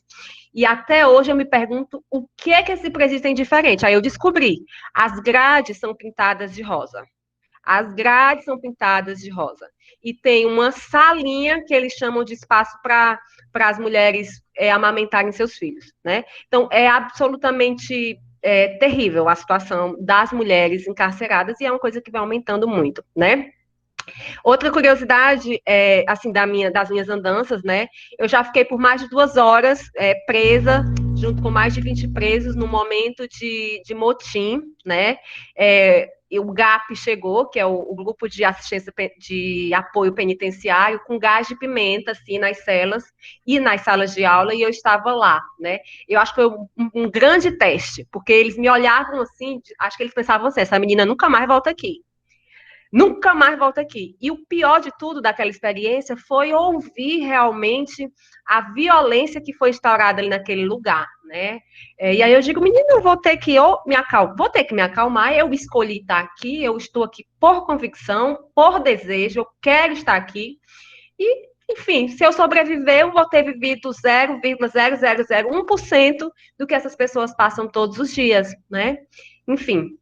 E até hoje eu me pergunto o que é que esse presídio tem diferente. Aí eu descobri, as grades são pintadas de rosa. As grades são pintadas de rosa. E tem uma salinha que eles chamam de espaço para as mulheres amamentarem seus filhos, né? Então, é absolutamente terrível a situação das mulheres encarceradas e é uma coisa que vai aumentando muito, né? Outra curiosidade, assim, das minhas andanças, né? Eu já fiquei por mais de 2 horas presa, junto com mais de 20 presos, no momento de motim, né? o GAP chegou, que é o Grupo de Assistência de Apoio Penitenciário, com gás de pimenta, assim, nas celas e nas salas de aula, e eu estava lá, né? Eu acho que foi um grande teste, porque eles me olhavam assim, acho que eles pensavam assim, essa menina nunca mais volta aqui. Nunca mais volta aqui. E o pior de tudo daquela experiência foi ouvir realmente a violência que foi instaurada ali naquele lugar, né? E aí eu digo, menina, eu vou ter que vou ter que me acalmar, eu escolhi estar aqui, eu estou aqui por convicção, por desejo, eu quero estar aqui. E, enfim, se eu sobreviver, eu vou ter vivido 0,0001% do que essas pessoas passam todos os dias, né? Enfim,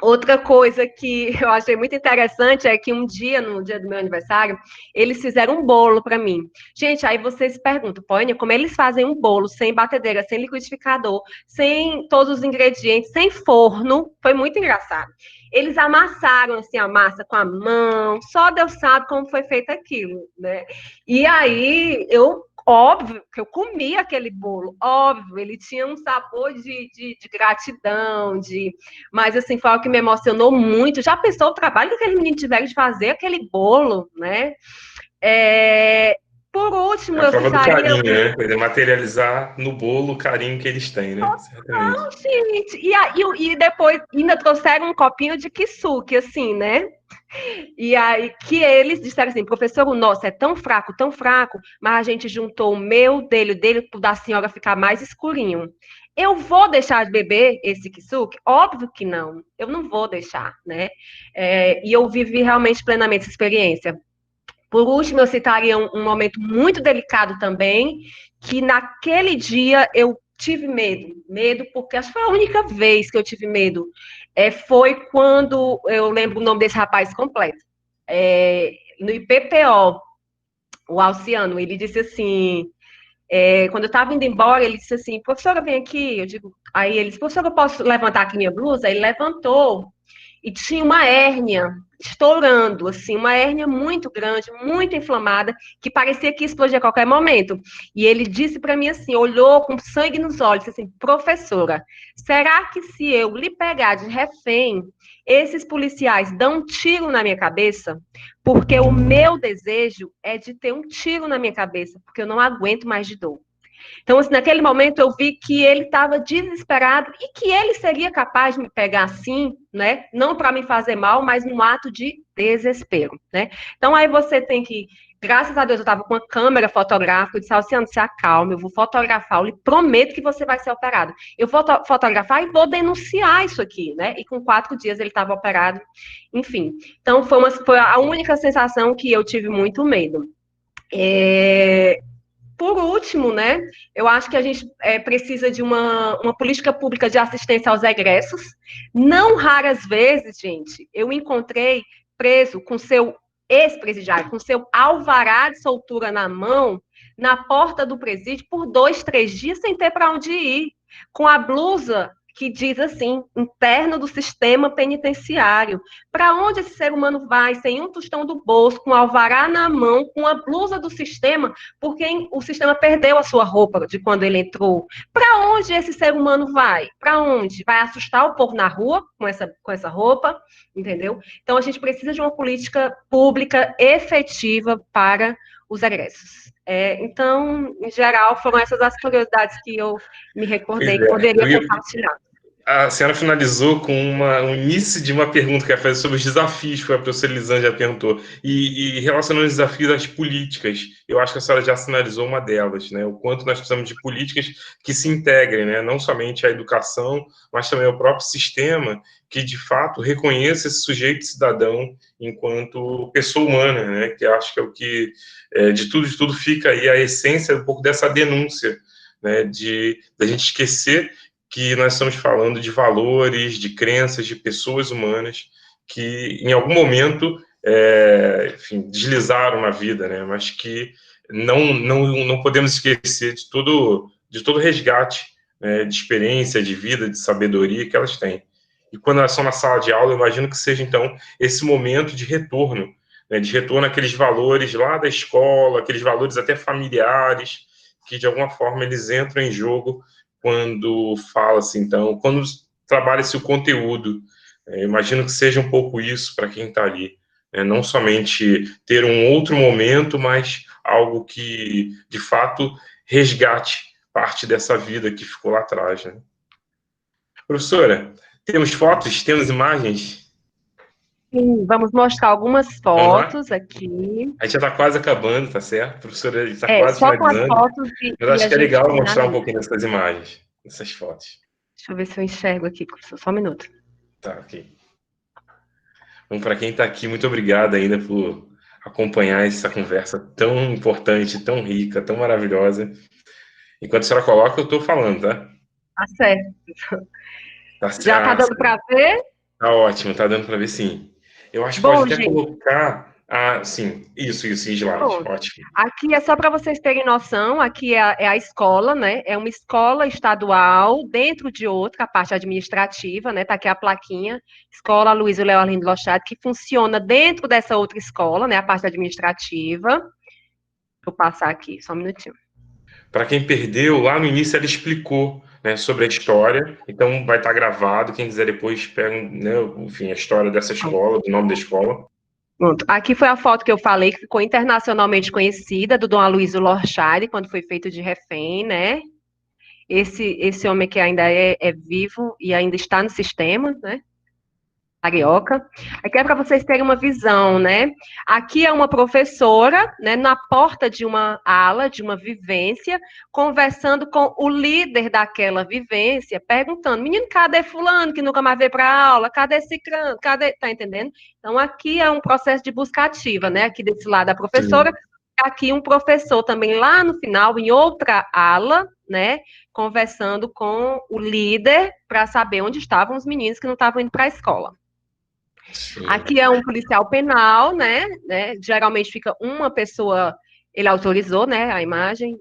outra coisa que eu achei muito interessante é que um dia, no dia do meu aniversário, eles fizeram um bolo para mim. Gente, aí vocês se perguntam, Pônia, como eles fazem um bolo sem batedeira, sem liquidificador, sem todos os ingredientes, sem forno? Foi muito engraçado. Eles amassaram assim a massa com a mão, só Deus sabe como foi feito aquilo, né? E aí óbvio que eu comi aquele bolo, óbvio, ele tinha um sabor de gratidão, mas assim, foi algo que me emocionou muito. Já pensou o trabalho que aquele menino tiveram de fazer aquele bolo, né? Por último, É a eu prova do citaria... carinho, né? Quer dizer, materializar no bolo o carinho que eles têm, né? Certamente. Gente, e depois ainda trouxeram um copinho de kisuke, assim, né? E aí que eles disseram assim, professor, o nosso é tão fraco, mas a gente juntou o meu, dele, pro da senhora ficar mais escurinho. Eu vou deixar de beber esse kisuke? Óbvio que não, eu não vou deixar, né? E eu vivi realmente plenamente essa experiência. Por último, eu citaria um momento muito delicado também, que naquele dia eu tive medo, porque acho que foi a única vez que eu tive medo. Foi quando, eu lembro o nome desse rapaz completo, no IPPO, o Alciano, ele disse assim, quando eu estava indo embora, ele disse assim, professora, vem aqui, aí ele disse, professora, eu posso levantar aqui minha blusa? Ele levantou, e tinha uma hérnia estourando, assim, uma hérnia muito grande, muito inflamada, que parecia que ia explodir a qualquer momento. E ele disse para mim assim, olhou com sangue nos olhos, assim, professora, será que se eu lhe pegar de refém, esses policiais dão um tiro na minha cabeça? Porque o meu desejo é de ter um tiro na minha cabeça, porque eu não aguento mais de dor. Então, assim, naquele momento eu vi que ele estava desesperado e que ele seria capaz de me pegar assim, né? Não para me fazer mal, mas num ato de desespero, né? Então, aí você tem que, graças a Deus, eu estava com uma câmera fotográfica, eu disse, Alciano, se acalme, eu vou fotografar, eu lhe prometo que você vai ser operado. Eu vou fotografar e vou denunciar isso aqui, né? E com 4 dias ele estava operado, enfim. Então, foi a única sensação que eu tive muito medo. Por último, né, eu acho que a gente precisa de uma política pública de assistência aos egressos. Não raras vezes, gente, eu encontrei preso com seu ex-presidiário, com seu alvará de soltura na mão, na porta do presídio, por 2, 3 dias, sem ter para onde ir, com a blusa que diz assim, interno do sistema penitenciário. Para onde esse ser humano vai, sem um tostão do bolso, com alvará na mão, com a blusa do sistema, porque o sistema perdeu a sua roupa de quando ele entrou? Para onde esse ser humano vai? Para onde? Vai assustar o povo na rua com essa roupa, entendeu? Então, a gente precisa de uma política pública efetiva para os egressos. Então, em geral, foram essas as curiosidades que eu me recordei que poderia compartilhar. A senhora finalizou com um início de uma pergunta que ia fazer sobre os desafios que a professora Elisângela já perguntou. E relacionando os desafios às políticas, eu acho que a senhora já sinalizou uma delas, né? O quanto nós precisamos de políticas que se integrem, né? Não somente a educação, mas também o próprio sistema, que de fato reconheça esse sujeito cidadão enquanto pessoa humana, né? Que eu acho que é o que, de tudo fica aí a essência um pouco dessa denúncia, né? Da gente esquecer que nós estamos falando de valores, de crenças, de pessoas humanas que, em algum momento, enfim, deslizaram na vida, né? Mas que não podemos esquecer de todo resgate, né, de experiência, de vida, de sabedoria que elas têm. E quando elas estão na sala de aula, eu imagino que seja, então, esse momento de retorno, né, de retorno àqueles valores lá da escola, aqueles valores até familiares, que, de alguma forma, eles entram em jogo quando fala-se, então, quando trabalha-se o conteúdo Eu imagino que seja um pouco isso para quem está ali, né? Não somente ter um outro momento, mas algo que, de fato, resgate parte dessa vida que ficou lá atrás, né? Professora, temos fotos, temos imagens? Sim, vamos mostrar algumas Vamos lá? fotos aqui. A gente já está quase acabando, tá certo? Professora, está quase Só com as finalizando, fotos mas e acho a que é gente legal mostrar um finaliza. pouquinho dessas imagens, dessas fotos. Deixa eu ver se eu enxergo aqui, só um minuto. Tá, ok. Bom, para quem está aqui, muito obrigado ainda por acompanhar essa conversa tão importante, tão rica, tão maravilhosa. Enquanto a senhora coloca, eu estou falando, tá? Tá certo. Tá, Já está dando para ver? tá ótimo, tá dando para ver sim. Eu acho que pode Bom, até gente, colocar. Ah, sim, isso, slide. pronto. Ótimo. Aqui é só para vocês terem noção, aqui é a escola, né? É uma escola estadual dentro de outra, a parte administrativa, né? Tá aqui a plaquinha, Escola Luiz Léo Arlindo Lochade, que funciona dentro dessa outra escola, né? A parte administrativa. Vou passar aqui, só um minutinho. Para quem perdeu, lá no início ela explicou, né, sobre a história, então vai estar gravado. Quem quiser depois pega, né, enfim, a história dessa escola, do nome da escola. Pronto. Aqui foi a foto que eu falei, que ficou internacionalmente conhecida, do Dom Aloysio Lorchade, quando foi feito de refém, né? Esse homem que ainda é vivo e ainda está no sistema, né? Carioca. Aqui é para vocês terem uma visão, né? Aqui é uma professora, né, na porta de uma ala, de uma vivência, conversando com o líder daquela vivência, perguntando: menino, cadê fulano que nunca mais veio para a aula? Cadê ciclano? Cadê? Tá entendendo? Então, aqui é um processo de busca ativa, né? Aqui desse lado a professora, aqui um professor também lá no final, em outra ala, né? Conversando com o líder para saber onde estavam os meninos que não estavam indo para a escola. Sim. Aqui é um policial penal, né? Geralmente fica uma pessoa, ele autorizou, né? A imagem.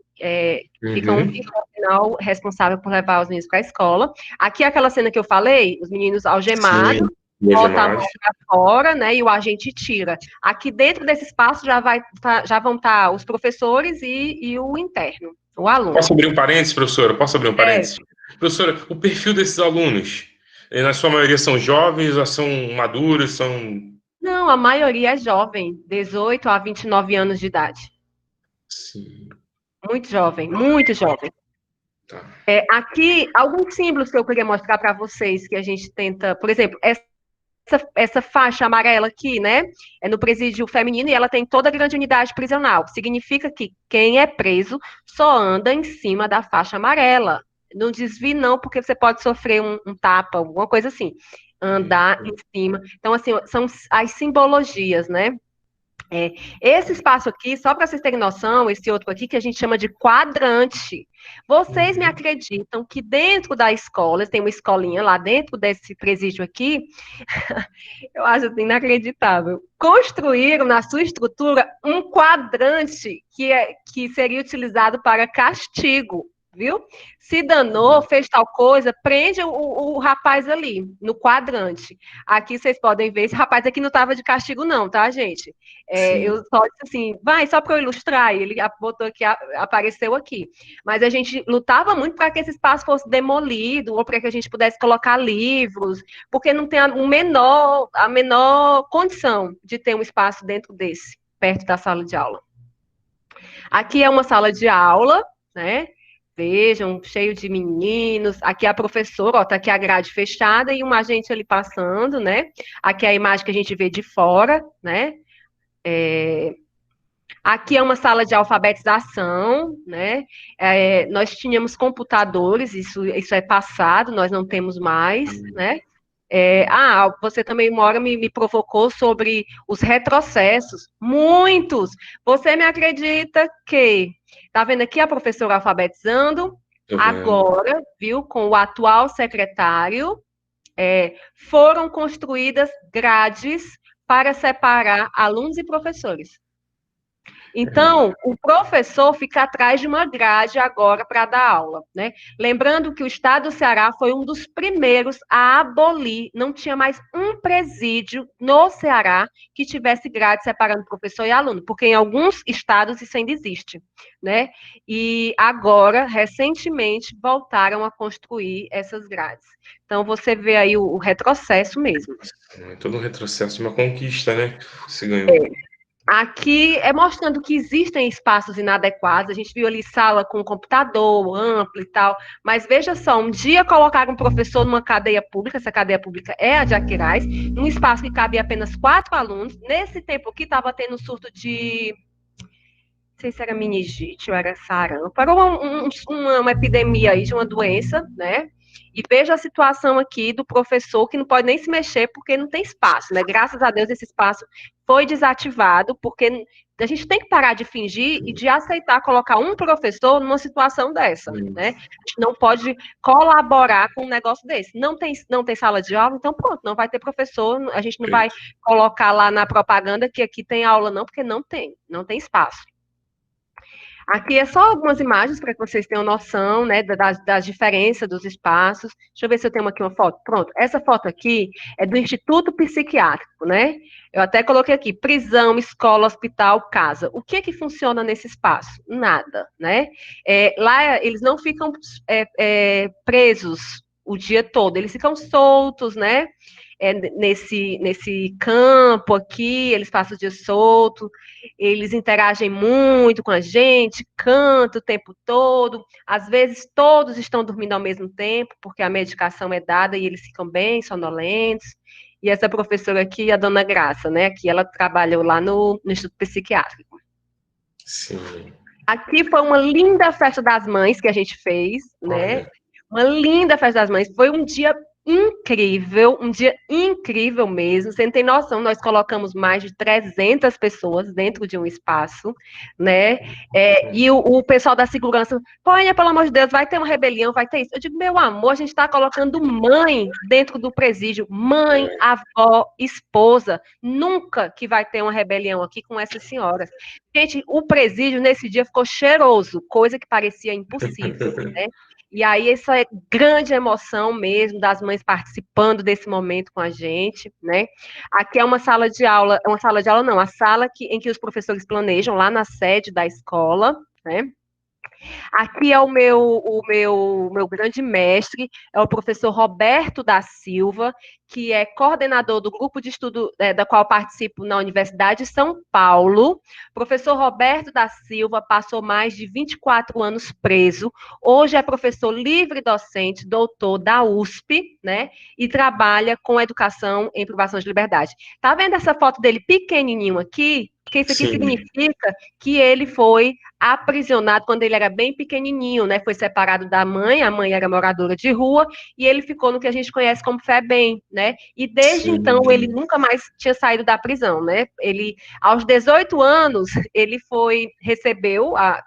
Fica um policial penal responsável por levar os meninos para a escola. Aqui é aquela cena que eu falei, os meninos algemados, bota a mão para fora, né? E o agente tira. Aqui dentro desse espaço já vão estar os professores e o interno, o aluno. Posso abrir um parênteses, professora? Posso abrir um parênteses? Professora, o perfil desses alunos, na sua maioria são jovens, ou são maduros, são... Não, a maioria é jovem, 18 a 29 anos de idade. Sim. Muito jovem, muito jovem. Tá. Aqui, alguns símbolos que eu queria mostrar para vocês, que a gente tenta, por exemplo, essa faixa amarela aqui, né, é no presídio feminino e ela tem toda a grande unidade prisional. Significa que quem é preso só anda em cima da faixa amarela. Não desvie não, porque você pode sofrer um tapa, alguma coisa assim. Andar em cima. Então, assim, são as simbologias, né? Esse espaço aqui, só para vocês terem noção, esse outro aqui que a gente chama de quadrante. Vocês me acreditam que dentro da escola, tem uma escolinha lá dentro desse presídio aqui, eu acho assim, inacreditável. Construíram na sua estrutura um quadrante que seria utilizado para castigo, viu? Se danou, fez tal coisa, prende o rapaz ali, no quadrante. Aqui vocês podem ver, esse rapaz aqui não estava de castigo não, tá, gente? Eu só disse assim, vai, só para eu ilustrar, ele botou aqui, apareceu aqui. Mas a gente lutava muito para que esse espaço fosse demolido, ou para que a gente pudesse colocar livros, porque não tem a menor condição de ter um espaço dentro desse, perto da sala de aula. Aqui é uma sala de aula, né? Vejam, cheio de meninos. Aqui a professora, ó, tá aqui a grade fechada e um agente ali passando, né? Aqui é a imagem que a gente vê de fora, né? Aqui é uma sala de alfabetização, né? Nós tínhamos computadores, isso é passado, nós não temos mais, né? Você também uma hora me provocou sobre os retrocessos, muitos. Você me acredita que, tá vendo aqui a professora alfabetizando? Agora, viu, com o atual secretário, foram construídas grades para separar alunos e professores. Então, o professor fica atrás de uma grade agora para dar aula, né? Lembrando que o estado do Ceará foi um dos primeiros a abolir, não tinha mais um presídio no Ceará que tivesse grade separando professor e aluno, porque em alguns estados isso ainda existe, né? E agora, recentemente, voltaram a construir essas grades. Então, você vê aí o retrocesso mesmo. É todo um retrocesso de uma conquista, né? Que se ganhou. Aqui é mostrando que existem espaços inadequados. A gente viu ali sala com computador amplo e tal. Mas veja só, um dia colocaram um professor numa cadeia pública, essa cadeia pública é a de Aquiraz, num espaço que cabia apenas 4 alunos. Nesse tempo aqui estava tendo um surto de, não sei se era meningite ou era sarampo, era uma epidemia aí de uma doença, né? E veja a situação aqui do professor que não pode nem se mexer porque não tem espaço, né? Graças a Deus esse espaço foi desativado, porque a gente tem que parar de fingir e de aceitar colocar um professor numa situação dessa, né? A gente não pode colaborar com um negócio desse. Não tem sala de aula, então pronto, não vai ter professor, a gente não vai colocar lá na propaganda que aqui tem aula não, porque não tem espaço. Aqui é só algumas imagens para que vocês tenham noção, né, das diferenças dos espaços. Deixa eu ver se eu tenho aqui uma foto. Pronto, essa foto aqui é do Instituto Psiquiátrico, né? Eu até coloquei aqui, prisão, escola, hospital, casa. O que funciona nesse espaço? Nada, né? Lá eles não ficam presos o dia todo, eles ficam soltos, né? Nesse campo aqui, eles passam o dia solto, eles interagem muito com a gente, cantam o tempo todo, às vezes todos estão dormindo ao mesmo tempo, porque a medicação é dada e eles ficam bem sonolentos. E essa professora aqui, a dona Graça, né, que ela trabalhou lá no Instituto Psiquiátrico. Sim. Aqui foi uma linda festa das mães que a gente fez, né? Olha. Uma linda festa das mães. Foi um dia incrível mesmo. Você não tem noção, nós colocamos mais de 300 pessoas dentro de um espaço, né? E o pessoal da segurança, põe, pelo amor de Deus, vai ter uma rebelião, vai ter isso. Eu digo, meu amor, a gente está colocando mãe dentro do presídio, mãe, avó, esposa. Nunca que vai ter uma rebelião aqui com essas senhoras. Gente, o presídio nesse dia ficou cheiroso, coisa que parecia impossível, né? E aí, essa é grande emoção mesmo das mães participando desse momento com a gente, né? Aqui é uma sala de aula não, a sala em que os professores planejam lá na sede da escola, né? Aqui é o meu grande mestre, é o professor Roberto da Silva, que é coordenador do grupo de estudo da qual participo na Universidade de São Paulo. Professor Roberto da Silva passou mais de 24 anos preso, hoje é professor livre docente, doutor da USP, né, e trabalha com educação em privação de liberdade. Tá vendo essa foto dele pequenininho aqui? Porque isso aqui significa que ele foi aprisionado quando ele era bem pequenininho, né? Foi separado da mãe, a mãe era moradora de rua, e ele ficou no que a gente conhece como FEBEM, né? E desde então ele nunca mais tinha saído da prisão, né? Ele, aos 18 anos, ele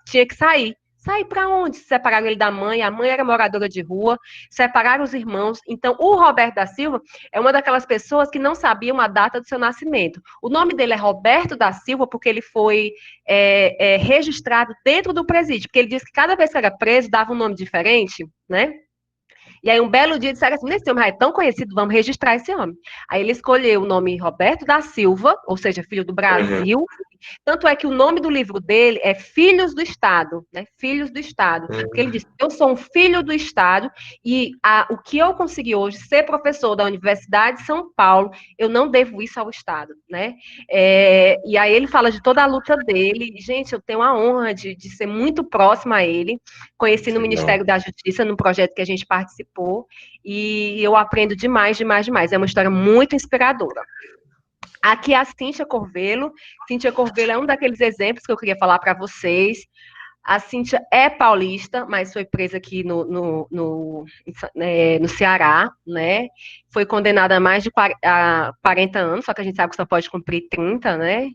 tinha que sair. Sair para onde? Separaram ele da mãe, a mãe era moradora de rua, separaram os irmãos. Então, o Roberto da Silva é uma daquelas pessoas que não sabiam a data do seu nascimento. O nome dele é Roberto da Silva porque ele foi registrado dentro do presídio, porque ele disse que cada vez que era preso dava um nome diferente, né? E aí, um belo dia, disseram assim, esse homem é tão conhecido, vamos registrar esse homem. Aí ele escolheu o nome Roberto da Silva, ou seja, filho do Brasil. Tanto é que o nome do livro dele é Filhos do Estado, né? Filhos do Estado. Porque ele diz, eu sou um filho do Estado e o que eu consegui hoje, ser professor da Universidade de São Paulo, eu não devo isso ao Estado, né? E aí ele fala de toda a luta dele. Gente, eu tenho a honra de ser muito próxima a ele. Conheci no Ministério da Justiça, num projeto que a gente participou, e eu aprendo demais, demais, demais. É uma história muito inspiradora. Aqui é a Cíntia Corvelo. Cíntia Corvelo é um daqueles exemplos que eu queria falar para vocês. A Cíntia é paulista, mas foi presa aqui no Ceará, né? Foi condenada a mais de 40 anos, só que a gente sabe que só pode cumprir 30, né?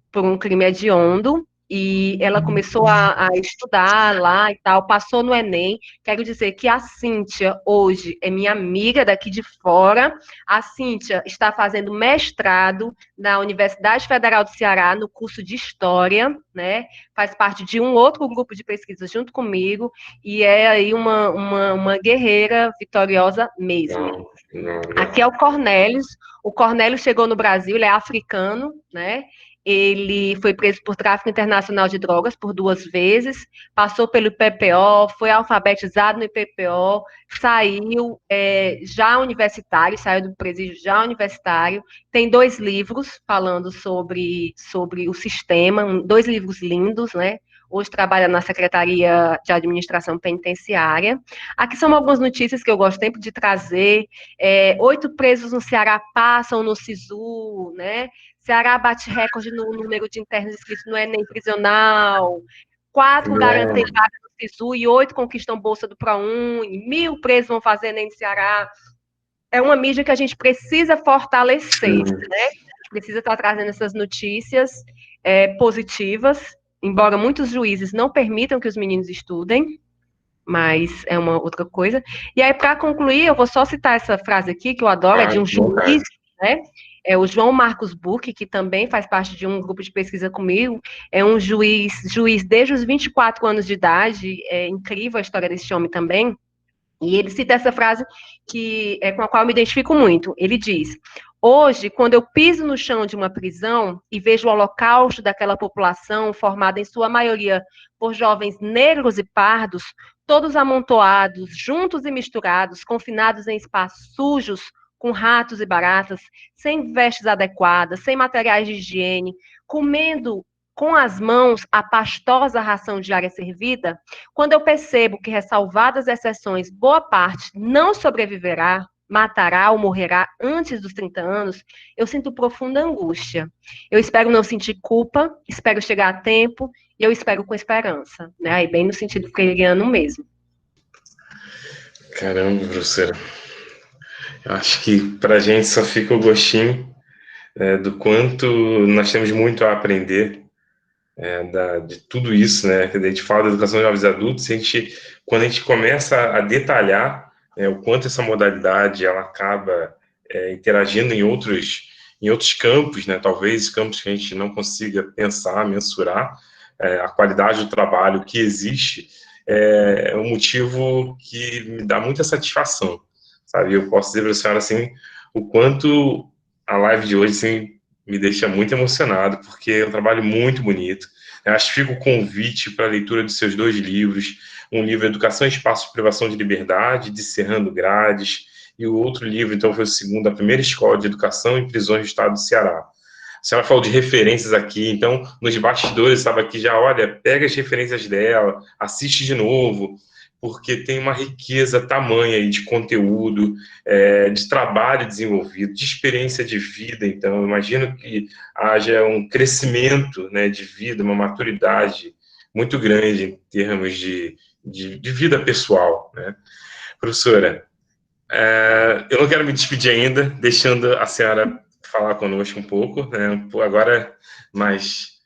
Por um crime hediondo. e ela começou a estudar lá e tal, passou no Enem. Quero dizer que a Cíntia hoje é minha amiga daqui de fora. A Cíntia está fazendo mestrado na Universidade Federal do Ceará, no curso de História, né? Faz parte de um outro grupo de pesquisa junto comigo, e é aí uma guerreira vitoriosa mesmo. Não. Aqui é o Cornélio. O Cornélio chegou no Brasil, ele é africano, né? Ele foi preso por tráfico internacional de drogas por 2 vezes, passou pelo IPPO, foi alfabetizado no IPPO, saiu já universitário, saiu do presídio já universitário, tem 2 livros falando sobre o sistema, 2 livros lindos, né? Hoje trabalha na Secretaria de Administração Penitenciária. Aqui são algumas notícias que eu gosto sempre de trazer. 8 presos no Ceará passam no SISU, né? Ceará bate recorde no número de internos inscritos no Enem prisional. 4 garantem vaga no SISU e 8 conquistam bolsa do ProUni. 1.000 presos vão fazer Enem no Ceará. É uma mídia que a gente precisa fortalecer, né? Precisa estar trazendo essas notícias positivas, embora muitos juízes não permitam que os meninos estudem, mas é uma outra coisa. E aí, para concluir, eu vou só citar essa frase aqui, que eu adoro, é de um juiz, né? É o João Marcos Buch, que também faz parte de um grupo de pesquisa comigo, é um juiz desde os 24 anos de idade, é incrível a história desse homem também, e ele cita essa frase com a qual eu me identifico muito. Ele diz: hoje, quando eu piso no chão de uma prisão e vejo o holocausto daquela população, formada em sua maioria por jovens negros e pardos, todos amontoados, juntos e misturados, confinados em espaços sujos, com ratos e baratas, sem vestes adequadas, sem materiais de higiene, comendo com as mãos a pastosa ração diária servida, quando eu percebo que, ressalvadas exceções, boa parte não sobreviverá, matará ou morrerá antes dos 30 anos, eu sinto profunda angústia. Eu espero não sentir culpa, espero chegar a tempo, e eu espero com esperança, né? Aí bem no sentido freiriano mesmo. Caramba, professora. Eu acho que para a gente só fica o gostinho do quanto nós temos muito a aprender de tudo isso, né? A gente fala da educação de jovens adultos, quando a gente começa a detalhar o quanto essa modalidade ela acaba interagindo em outros campos, né? Talvez campos que a gente não consiga pensar, mensurar, a qualidade do trabalho que existe é um motivo que me dá muita satisfação, sabe? Eu posso dizer para a senhora assim o quanto a live de hoje assim, me deixa muito emocionado, porque é um trabalho muito bonito. Eu acho que fica o convite para a leitura dos seus 2 livros, um livro Educação e Espaço de Privação de Liberdade, Descerrando Grades, e o outro livro, então, foi o segundo, A Primeira Escola de Educação em Prisões do Estado do Ceará. A senhora falou de referências aqui, então, nos bastidores, estava aqui já, olha, pega as referências dela, assiste de novo, porque tem uma riqueza tamanha aí de conteúdo, de trabalho desenvolvido, de experiência de vida. Então, eu imagino que haja um crescimento, né, de vida, uma maturidade muito grande em termos de vida pessoal, né? Professora, eu não quero me despedir ainda, deixando a senhora falar conosco um pouco, né? Agora mais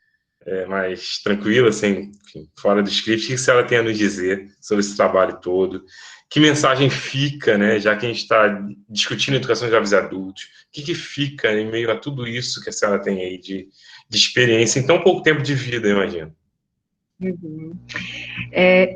tranquila, assim, enfim, fora do script. O que a senhora tem a nos dizer sobre esse trabalho todo? Que mensagem fica, né, já que a gente está discutindo educação de jovens adultos, o que fica em meio a tudo isso que a senhora tem aí de experiência em tão pouco tempo de vida, eu imagino? Uhum.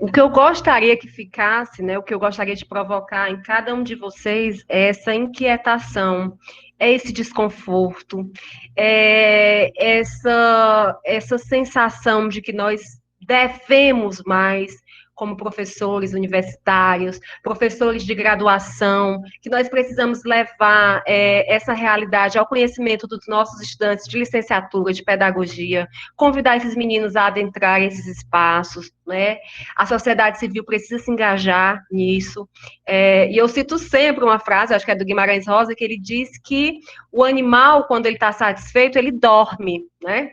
O que eu gostaria que ficasse, né, o que eu gostaria de provocar em cada um de vocês é essa inquietação, é esse desconforto, é essa sensação de que nós devemos mais, como professores universitários, professores de graduação, que nós precisamos levar essa realidade ao conhecimento dos nossos estudantes de licenciatura, de pedagogia, convidar esses meninos a adentrar esses espaços, né? A sociedade civil precisa se engajar nisso. E eu cito sempre uma frase, acho que é do Guimarães Rosa, que ele diz que o animal, quando ele está satisfeito, ele dorme, né?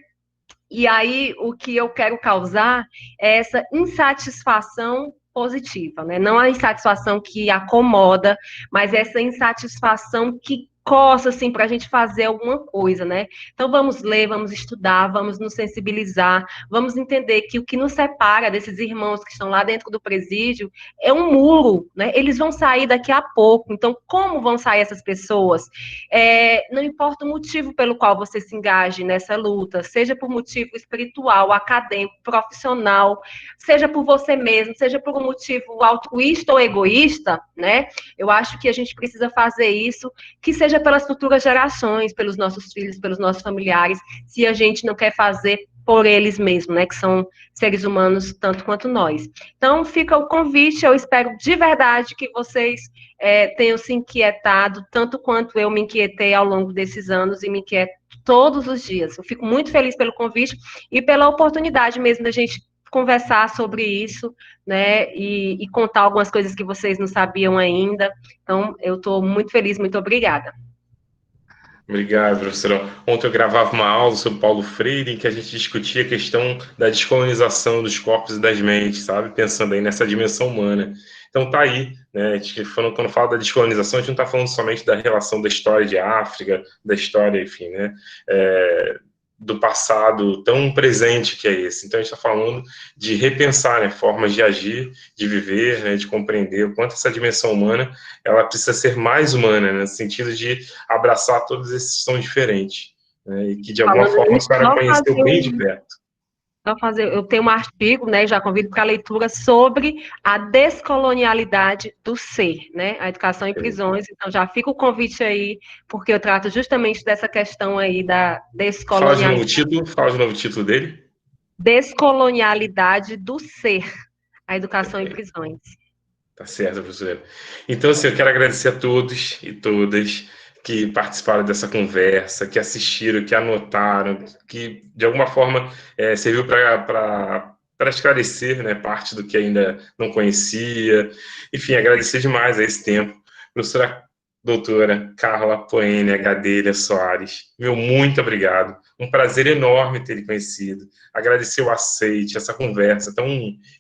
E aí, o que eu quero causar é essa insatisfação positiva, né? Não a insatisfação que acomoda, mas essa insatisfação que coça, assim, para a gente fazer alguma coisa, né? Então, vamos ler, vamos estudar, vamos nos sensibilizar, vamos entender que o que nos separa desses irmãos que estão lá dentro do presídio é um muro, né? Eles vão sair daqui a pouco. Então, como vão sair essas pessoas? Não importa o motivo pelo qual você se engaje nessa luta, seja por motivo espiritual, acadêmico, profissional, seja por você mesmo, seja por um motivo altruísta ou egoísta, né? Eu acho que a gente precisa fazer isso, que seja pelas futuras gerações, pelos nossos filhos, pelos nossos familiares, se a gente não quer fazer por eles mesmos, né, que são seres humanos tanto quanto nós. Então, fica o convite, eu espero de verdade que vocês tenham se inquietado, tanto quanto eu me inquietei ao longo desses anos e me inquieto todos os dias. Eu fico muito feliz pelo convite e pela oportunidade mesmo da gente conversar sobre isso, né, e contar algumas coisas que vocês não sabiam ainda. Então, eu estou muito feliz, muito obrigada. Obrigado, professora. Ontem eu gravava uma aula sobre Paulo Freire em que a gente discutia a questão da descolonização dos corpos e das mentes, sabe? Pensando aí nessa dimensão humana. Então tá aí, né? Quando fala da descolonização, a gente não está falando somente da relação da história de África, da história, enfim, né? Do passado tão presente que é esse. Então a gente está falando de repensar, né, formas de agir, de viver, né, de compreender o quanto essa dimensão humana ela precisa ser mais humana, né, no sentido de abraçar todos esses que são diferentes, né, e que de alguma Falando forma o nisso, cara conheceu bem de perto. eu tenho um artigo, né, já convido para leitura sobre a descolonialidade do ser, né, a educação em prisões. Então já fica o convite aí, porque eu trato justamente dessa questão aí da Fala de novo o título dele. descolonialidade do ser, a educação em prisões. Tá certo, professor. Então, assim, eu quero agradecer a todos e todas que participaram dessa conversa, que assistiram, que anotaram, que de alguma forma serviu para esclarecer, né, parte do que ainda não conhecia. Enfim, agradecer demais a esse tempo. Professora doutora Carla Poene Gadelha Soares, meu muito obrigado. Um prazer enorme ter lhe conhecido. Agradecer o aceite, essa conversa tão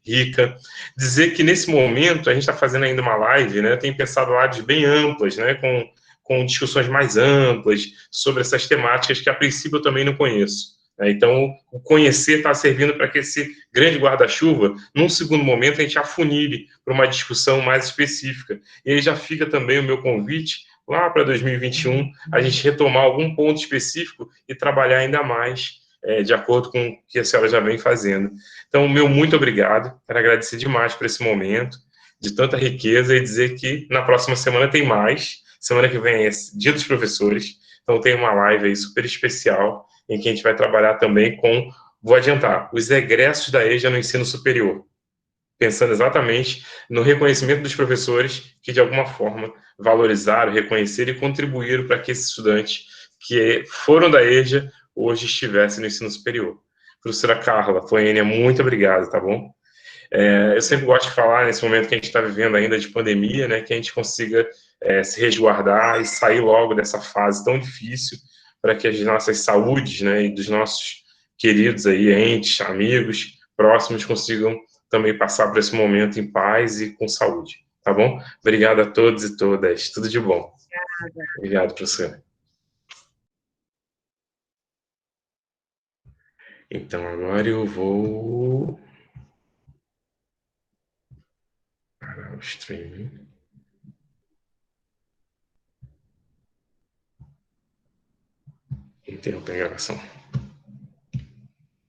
rica. Dizer que nesse momento a gente está fazendo ainda uma live, né? Eu tenho pensado lives bem amplas, né? Com discussões mais amplas sobre essas temáticas que a princípio eu também não conheço. Né? Então, o conhecer está servindo para que esse grande guarda-chuva, num segundo momento, a gente afunile para uma discussão mais específica. E aí já fica também o meu convite, lá para 2021, a gente retomar algum ponto específico e trabalhar ainda mais de acordo com o que a senhora já vem fazendo. Então, meu muito obrigado. Quero agradecer demais por esse momento de tanta riqueza e dizer que na próxima semana tem mais. Semana que vem é Dia dos Professores, então tem uma live aí super especial em que a gente vai trabalhar também com, vou adiantar, os egressos da EJA no ensino superior, pensando exatamente no reconhecimento dos professores que, de alguma forma, valorizaram, reconheceram e contribuíram para que esses estudantes que foram da EJA hoje estivessem no ensino superior. Professora Carla Poênia, muito obrigado, tá bom? Eu sempre gosto de falar, nesse momento que a gente está vivendo ainda de pandemia, né, que a gente consiga se resguardar e sair logo dessa fase tão difícil para que as nossas saúdes, né, e dos nossos queridos aí, entes, amigos, próximos, consigam também passar por esse momento em paz e com saúde, tá bom? Obrigado a todos e todas. Tudo de bom. Obrigado, professor. Então, agora eu vou parar o streaming. Interromper a gravação.